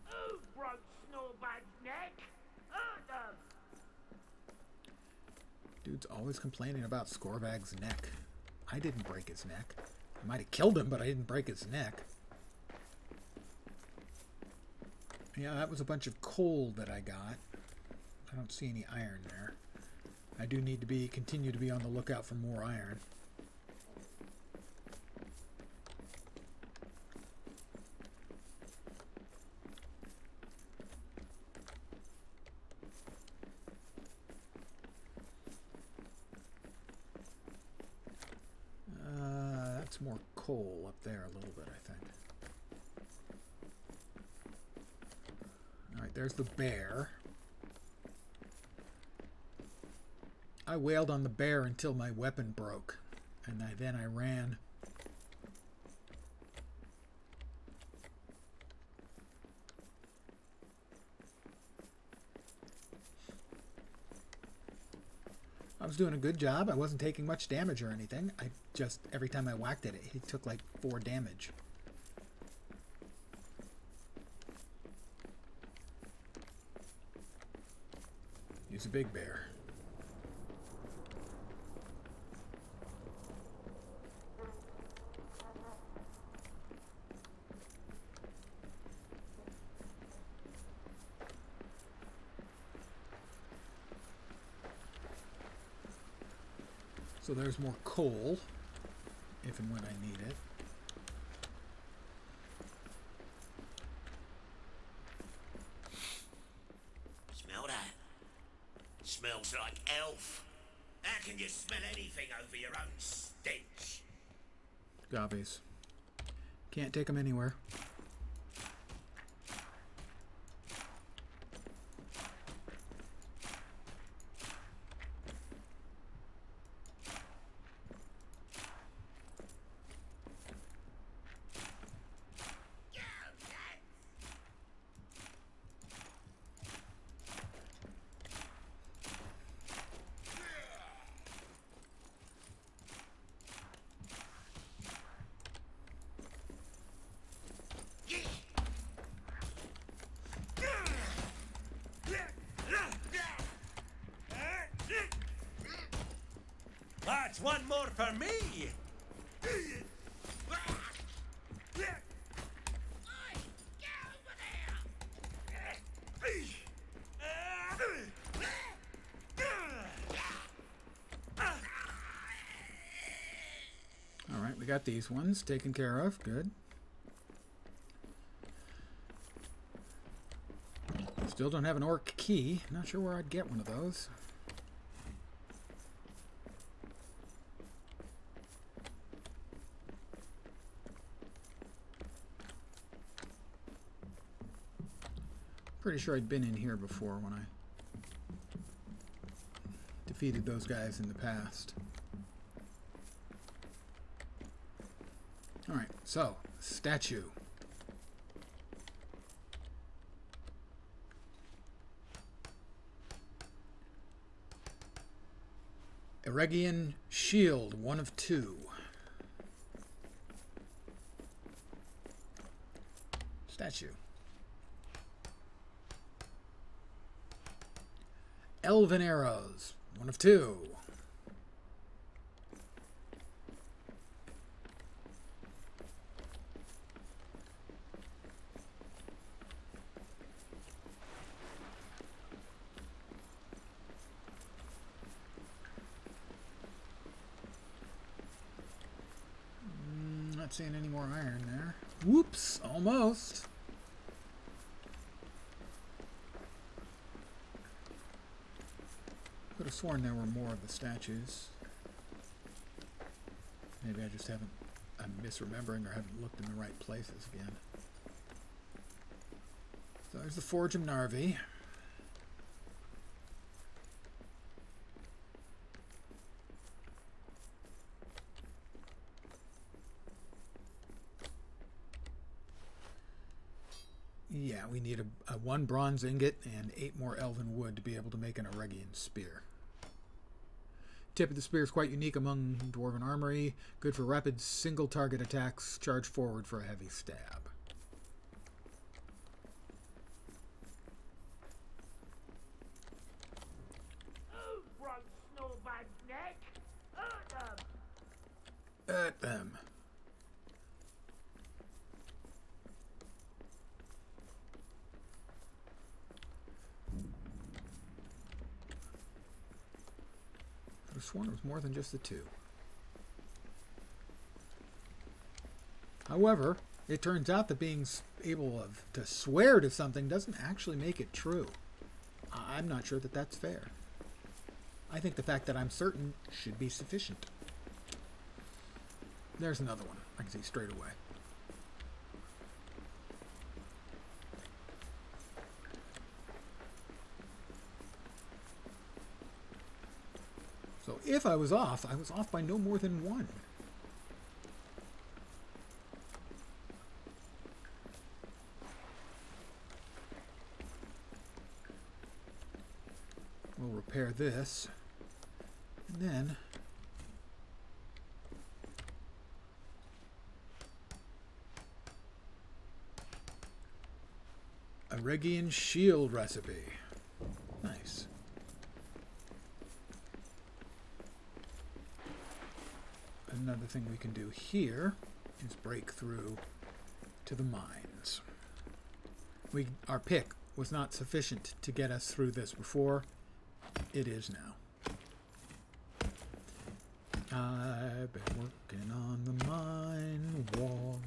Who broke Snorbag's neck? Them. Dude's always complaining about Scorbag's neck. I didn't break his neck. I might have killed him, but I didn't break his neck. Yeah, that was a bunch of coal that I got. I don't see any iron there. I do need to continue to be on the lookout for more iron. That's more coal up there a little bit, I think. Alright, there's the bear. I wailed on the bear until my weapon broke, and then I ran. I was doing a good job. I wasn't taking much damage or anything. I just, every time I whacked it, it took like 4 damage. Use a big bear. So there's more coal. if and when I need it. Smell that? Smells like elf. How can you smell anything over your own stench? Gobbies. Can't take them anywhere. That's one more for me. All right, we got these ones taken care of. Good. Still don't have an orc key. Not sure where I'd get one of those. Pretty sure I'd been in here before when I defeated those guys in the past. Alright, so, statue. Eregian shield, 1 of 2. Statue. Elven arrows, 1 of 2. Not seeing any more iron there. Whoops, almost. Could have sworn there were more of the statues. Maybe I just haven't, I'm misremembering or haven't looked in the right places again. So there's the Forge of Narvi. Yeah, we need a 1 bronze ingot and 8 more elven wood to be able to make an Eregian spear. Tip of the spear is quite unique among dwarven armory. Good for rapid single target attacks. Charge forward for a heavy stab. Oh, Bronx Snowbag's neck. At them. I sworn it was more than just the 2. However, it turns out that being able to swear to something doesn't actually make it true. I'm not sure that that's fair. I think the fact that I'm certain should be sufficient. There's another one. I can see straight away. So if I was off by no more than 1. We'll repair this. And then Eregian shield recipe. Nice. Another thing we can do here is break through to the mines. Our pick was not sufficient to get us through this before. It is now. I've been Walking on the mine wall.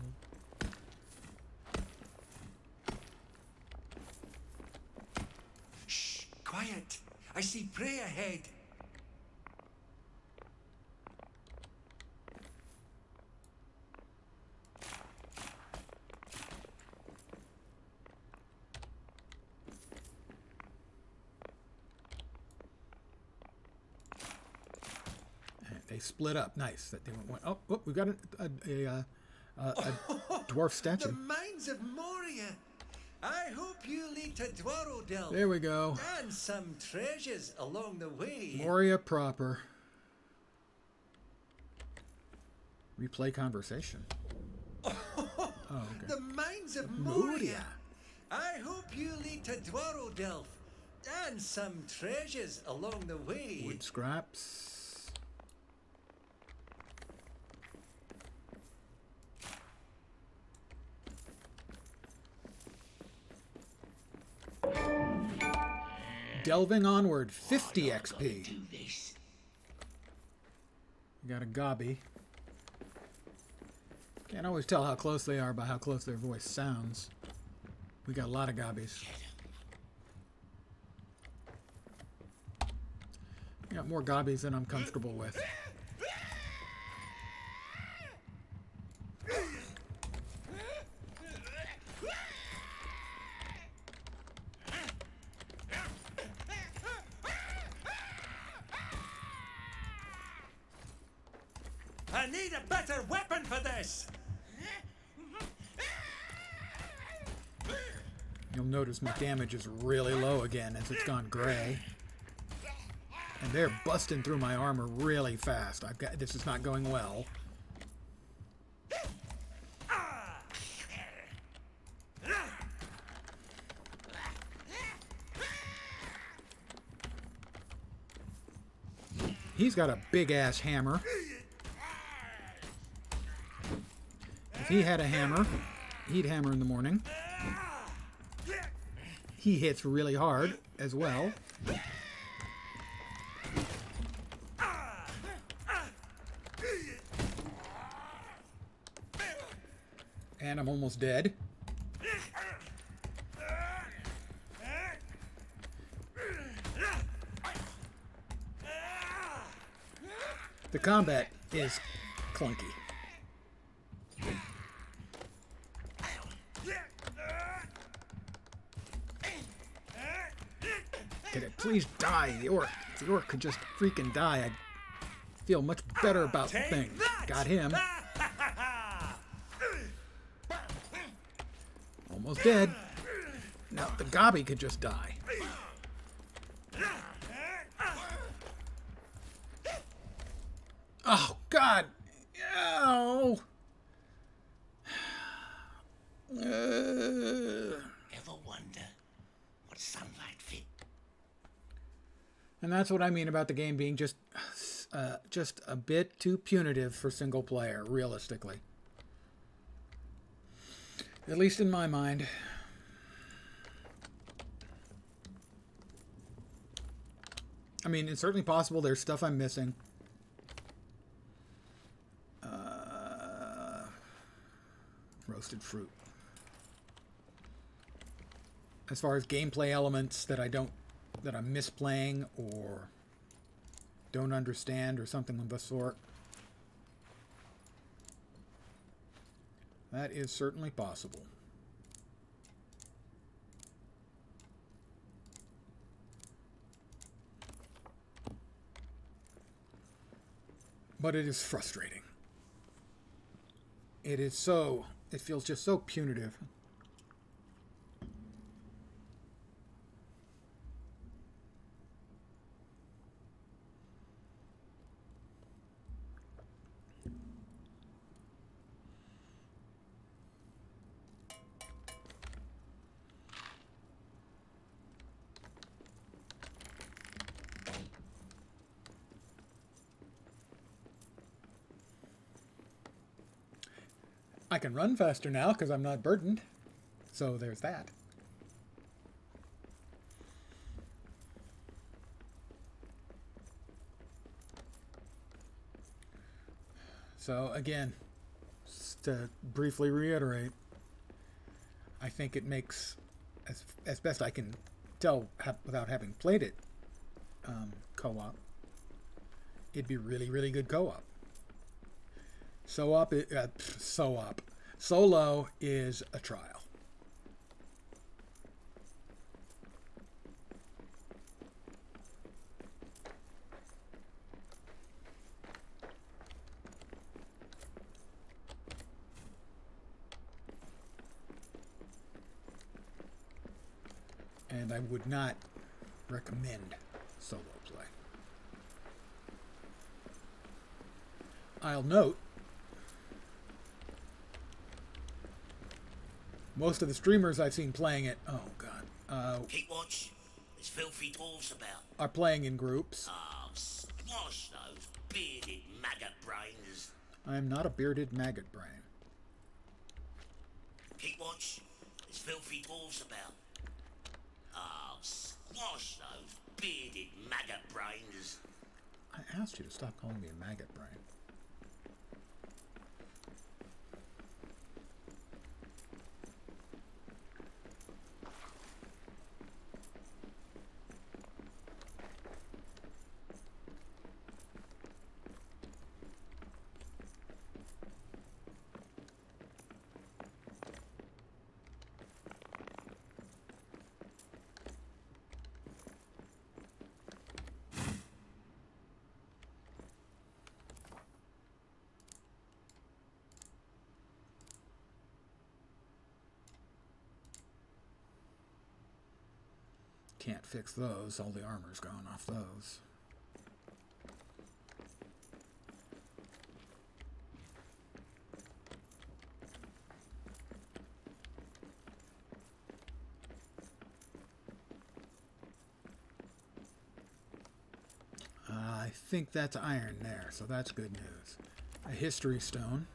Shh! Quiet! I see prey ahead. They split up. Nice. That they went. Oh, we got a dwarf statue. The mines of Moria. I hope you lead to Dwarf. There we go. And some treasures along the way. Moria proper. Replay conversation. Oh, okay. The mines of Moria. I hope you lead to Dwarf. And some treasures along the way. Wood scraps. Delving onward, 50 XP. You got a gobby. Can't always tell how close they are by how close their voice sounds. We got a lot of gobbies. Got more gobbies than I'm comfortable with. I need a better weapon for this! You'll notice my damage is really low again as it's gone gray. And they're busting through my armor really fast. This is not going well. He's got a big ass hammer. If he had a hammer, he'd hammer in the morning. He hits really hard as well. And I'm almost dead. The combat is clunky. Can it please die? The orc. If the orc could just freaking die, I'd feel much better about things. Got him. Almost dead. Now the gobby could just die. Oh God! Oh. Ever wonder what sunlight fit? And that's what I mean about the game being just a bit too punitive for single player, realistically. At least in my mind. I mean, it's certainly possible there's stuff I'm missing. Roasted fruit. As far as gameplay elements that I'm misplaying or don't understand or something of the sort. That is certainly possible. But it is frustrating. It feels just so punitive. I can run faster now because I'm not burdened. So there's that. So again, just to briefly reiterate, I think it makes, as best I can tell without having played it, co-op, it'd be really, really good co-op. Solo is a trial. And I would not recommend solo play. I'll note, most of the streamers I've seen playing it, oh god, Keep watch. There's filthy dwarves about. are playing in groups. Oh, squash those bearded maggot brains. I'm not a bearded maggot brain. Keep watch. There's filthy dwarves about. Oh, squash those bearded maggot brains. I asked you to stop calling me a maggot brain. Can't fix those. All the armor's gone off those. I think that's iron there, so that's good news. A history stone.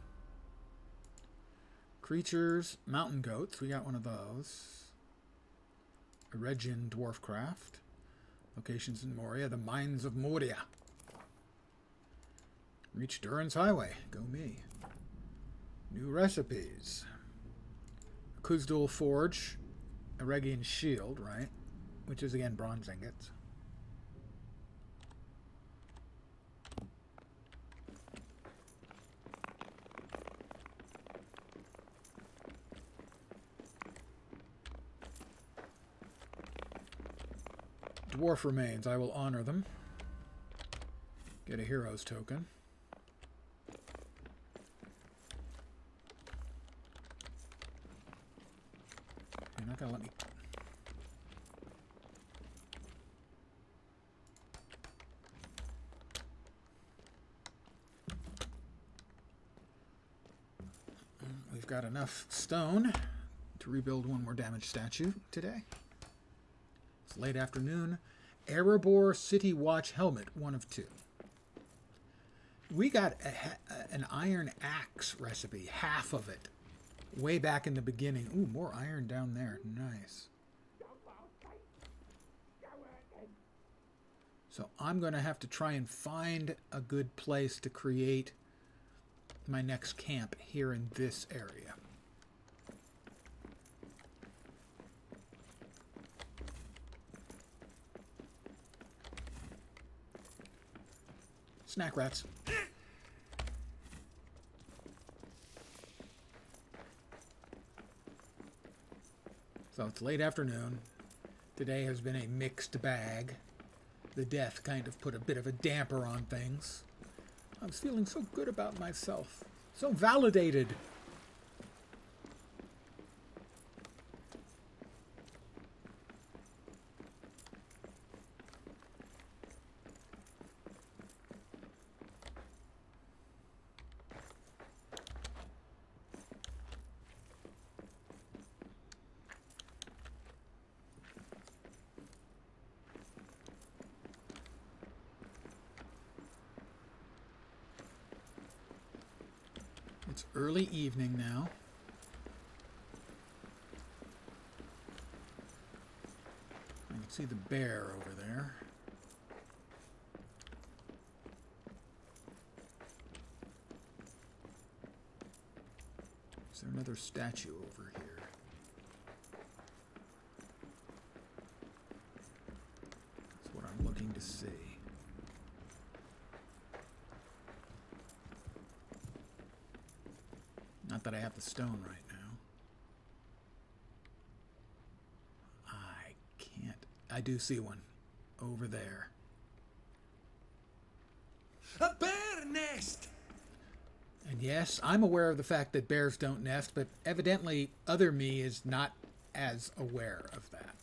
Creatures, mountain goats. We got one of those. A Regin dwarf craft. Locations in Moria. The mines of Moria. Reach Durin's Highway. Go me. New recipes. Kuzdul Forge. A Regian shield, right? Which is again bronze ingots. Dwarf remains. I will honor them. Get a hero's token. You're not gonna let me. We've got enough stone to rebuild one more damaged statue today. It's late afternoon. Erebor City Watch helmet, 1 of 2. We got an iron axe recipe, half of it, way back in the beginning. Ooh, more iron down there. Nice. So I'm going to have to try and find a good place to create my next camp here in this area. Snack rats. So it's late afternoon. Today has been a mixed bag. The death kind of put a bit of a damper on things. I was feeling so good about myself. So validated. It's early evening now. I can see the bear over there. Is there another statue over here? That's what I'm looking to see. Not that I have the stone right now. I can't. I do see one over there. A bear nest! And yes, I'm aware of the fact that bears don't nest, but evidently other me is not as aware of that.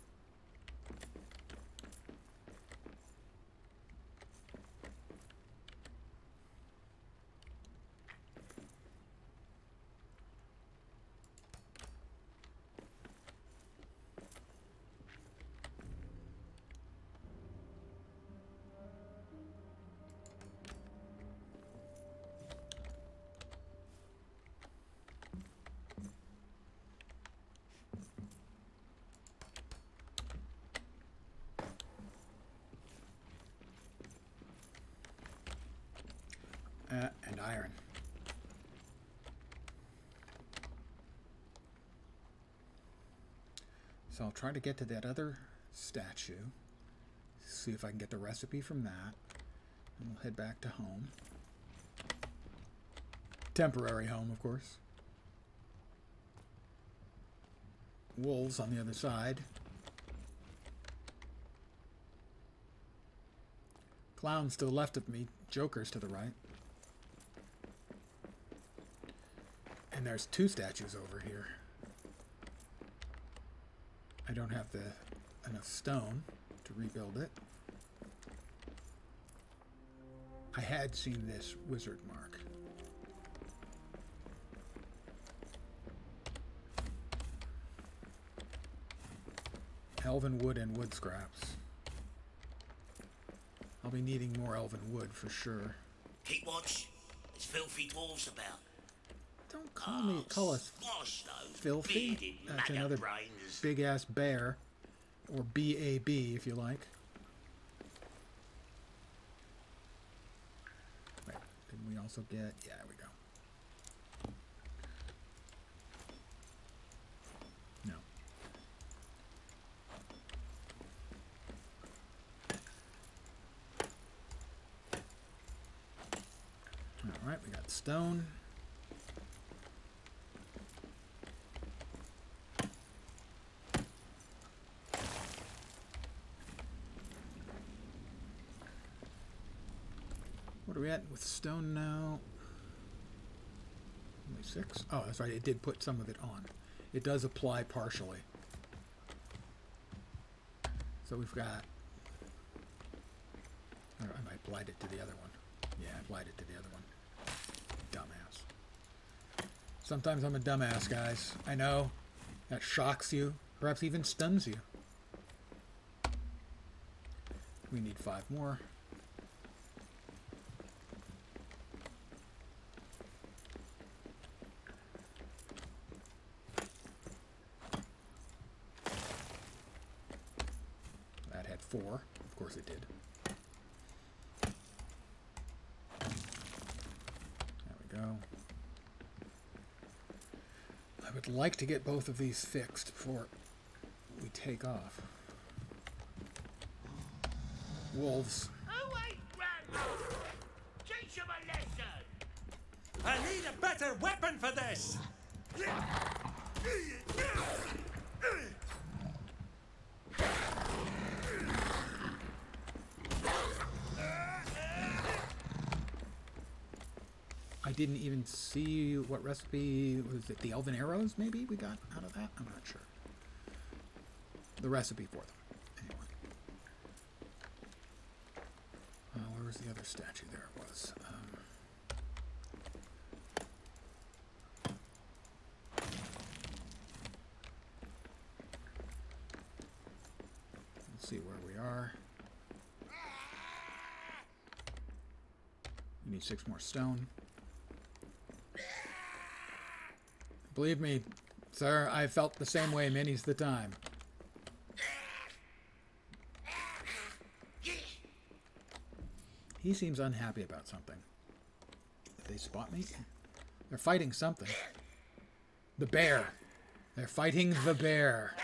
And iron. So I'll try to get to that other statue, see if I can get the recipe from that, and we'll head back to home. Temporary home, of course. Wolves on the other side. Clowns to the left of me, jokers to the right. And there's two statues over here. I don't have enough stone to rebuild it. I had seen this wizard mark. Elven wood and wood scraps. I'll be needing more elven wood for sure. Keep watch. There's filthy dwarves about. Don't call us Gosh, those filthy. bearded That's maggot another brains. big ass bear, or BAB if you like. Wait, didn't we also get? Yeah, there we go. No. All right, we got stone. What are we at with stone now? Only 6? Oh, that's right. It did put some of it on. It does apply partially. So we've got... I applied it to the other one. Yeah, I applied it to the other one. Dumbass. Sometimes I'm a dumbass, guys. I know. That shocks you. Perhaps even stuns you. We need 5 more. That had 4. Of course it did. There we go. I would like to get both of these fixed before we take off. Wolves. Who ain't grandma? Teach him a lesson. I need a better weapon for this! I didn't even see what recipe, was it the elven arrows maybe we got out of that? I'm not sure. The recipe for them. Anyway. Where was the other statue? There it was. Let's see where we are. We need 6 more stone. Believe me, sir, I felt the same way many's the time. He seems unhappy about something. Did they spot me? They're fighting something. The bear. They're fighting the bear.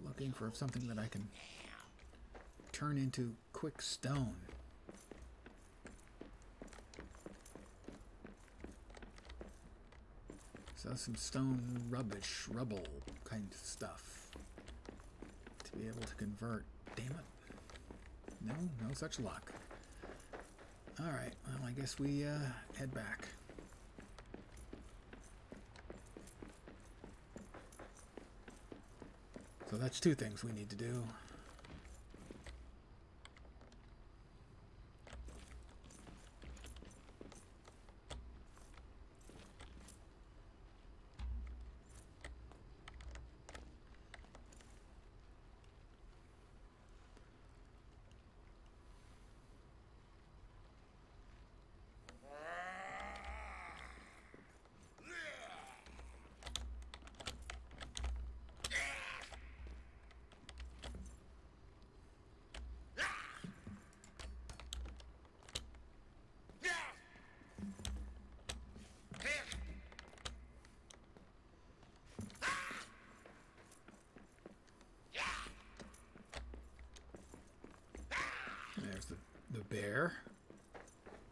Looking for something that I can turn into quick stone. So some stone rubble kind of stuff to be able to convert. Damn it. No such luck. Alright, well, I guess we head back. So that's two things we need to do. There's the bear,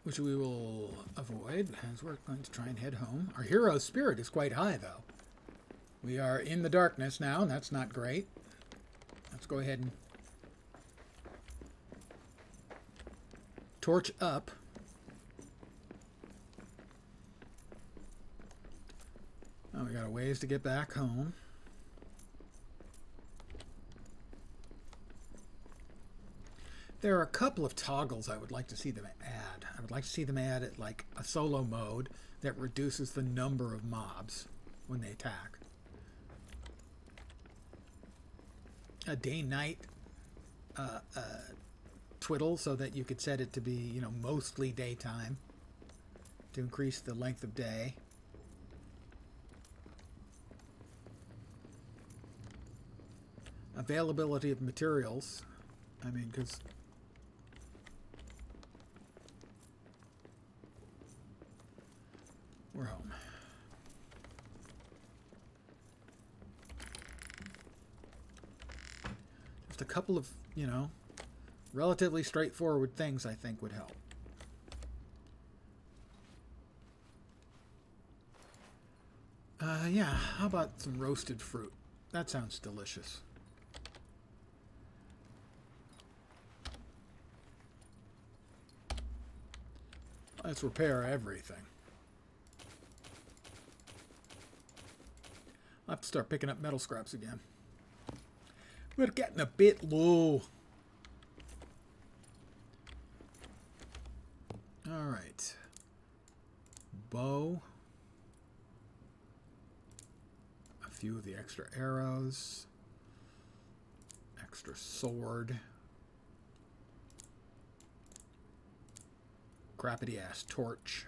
which we will avoid as we're going to try and head home. Our hero's spirit is quite high, though. We are in the darkness now, and that's not great. Let's go ahead and torch up. Oh, we got a ways to get back home. There are a couple of toggles I would like to see them add. I would like to see them add it like a solo mode that reduces the number of mobs when they attack. A day-night twiddle so that you could set it to be, you know, mostly daytime to increase the length of day. Availability of materials. I mean, because we're home. Just a couple of, you know, relatively straightforward things I think would help. Yeah, how about some roasted fruit? That sounds delicious. Let's repair everything. I'll have to start picking up metal scraps again. We're getting a bit low. Alright. Bow. A few of the extra arrows. Extra sword. Crappity ass torch.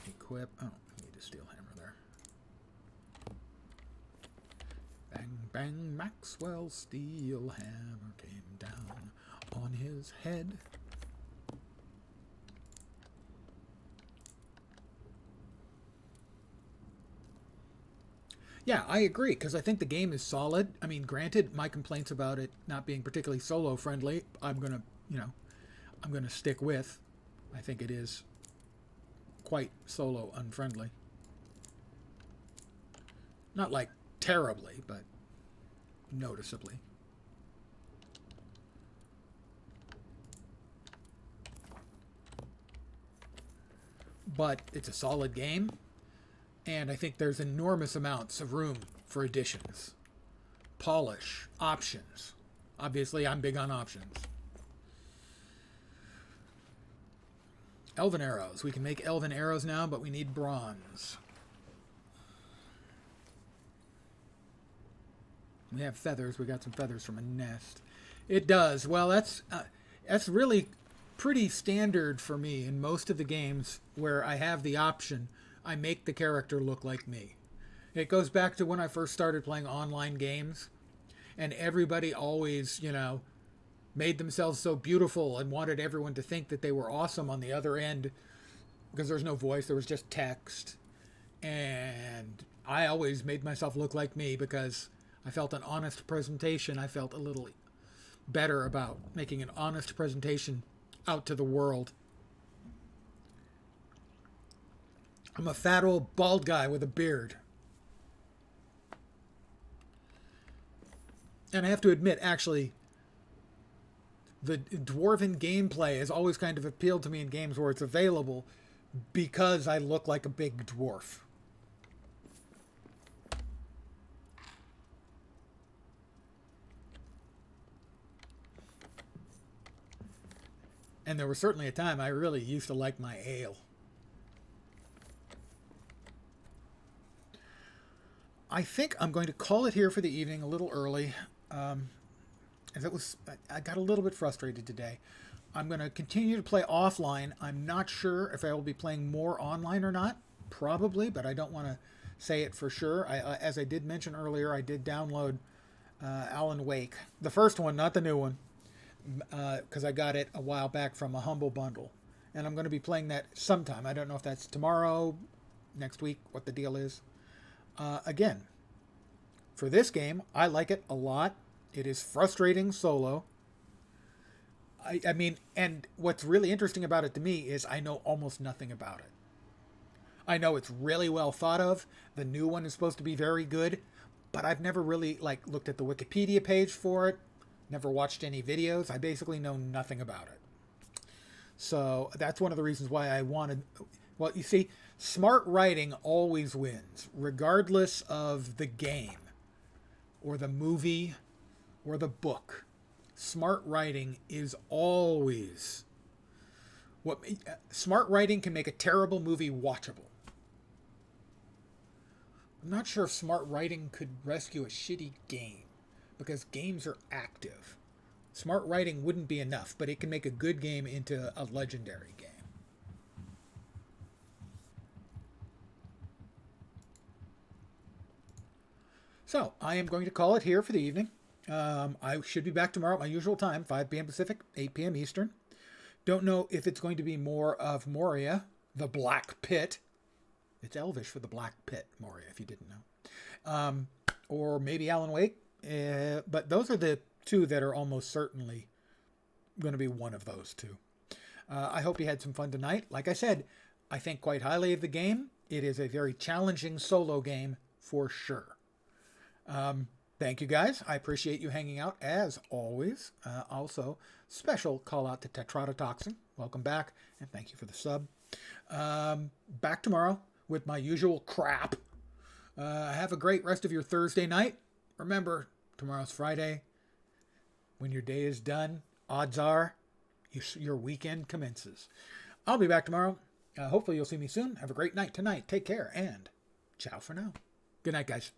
Equip. Oh, need a steel hammer there. Bang, bang, Maxwell's steel hammer came down on his head. Yeah, I agree, because I think the game is solid. I mean, granted, my complaints about it not being particularly solo friendly, I'm gonna, I'm gonna stick with. I think it is quite solo unfriendly. Not like terribly, but noticeably. But it's a solid game, and I think there's enormous amounts of room for additions. Polish, options. Obviously, I'm big on options. Elven arrows. We can make elven arrows now, but we need bronze. We have feathers. We got some feathers from a nest. It does. Well, that's really pretty standard for me in most of the games where I have the option. I make the character look like me. It goes back to when I first started playing online games, and everybody always, made themselves so beautiful and wanted everyone to think that they were awesome on the other end because there's no voice, there was just text. And I always made myself look like me because I felt an honest presentation. I felt a little better about making an honest presentation out to the world. I'm a fat old bald guy with a beard. And I have to admit, actually, the dwarven gameplay has always kind of appealed to me in games where it's available because I look like a big dwarf. And there was certainly a time I really used to like my ale. I think I'm going to call it here for the evening a little early. I got a little bit frustrated today. I'm going to continue to play offline. I'm not sure if I will be playing more online or not. Probably, but I don't want to say it for sure. As I did mention earlier, I did download Alan Wake. The first one, not the new one, because I got it a while back from a Humble Bundle. And I'm going to be playing that sometime. I don't know if that's tomorrow, next week, what the deal is. Again, for this game, I like it a lot. It is frustrating solo. I mean, and what's really interesting about it to me is I know almost nothing about it. I know it's really well thought of. The new one is supposed to be very good, but I've never really looked at the Wikipedia page for it. Never watched any videos. I basically know nothing about it. So that's one of the reasons why I wanted. Well, you see, smart writing always wins, regardless of the game, or the movie, or the book. Smart writing is always smart writing can make a terrible movie watchable. I'm not sure if smart writing could rescue a shitty game, because games are active. Smart writing wouldn't be enough, but it can make a good game into a legendary game. So, I am going to call it here for the evening. I should be back tomorrow at my usual time, 5 p.m. Pacific, 8 p.m. Eastern. Don't know if it's going to be more of Moria, the Black Pit. It's Elvish for the Black Pit, Moria, if you didn't know. Or maybe Alan Wake. But those are the two that are almost certainly going to be one of those two. I hope you had some fun tonight. Like I said, I think quite highly of the game. It is a very challenging solo game for sure. Thank you guys. I appreciate you hanging out as always. Also, special call out to Tetrodotoxin. Welcome back, and thank you for the sub. Back tomorrow with my usual crap. Have a great rest of your Thursday night. Remember, tomorrow's Friday. When your day is done, odds are your weekend commences. I'll be back tomorrow. Hopefully you'll see me soon. Have a great night tonight. Take care, and ciao for now. Good night, guys.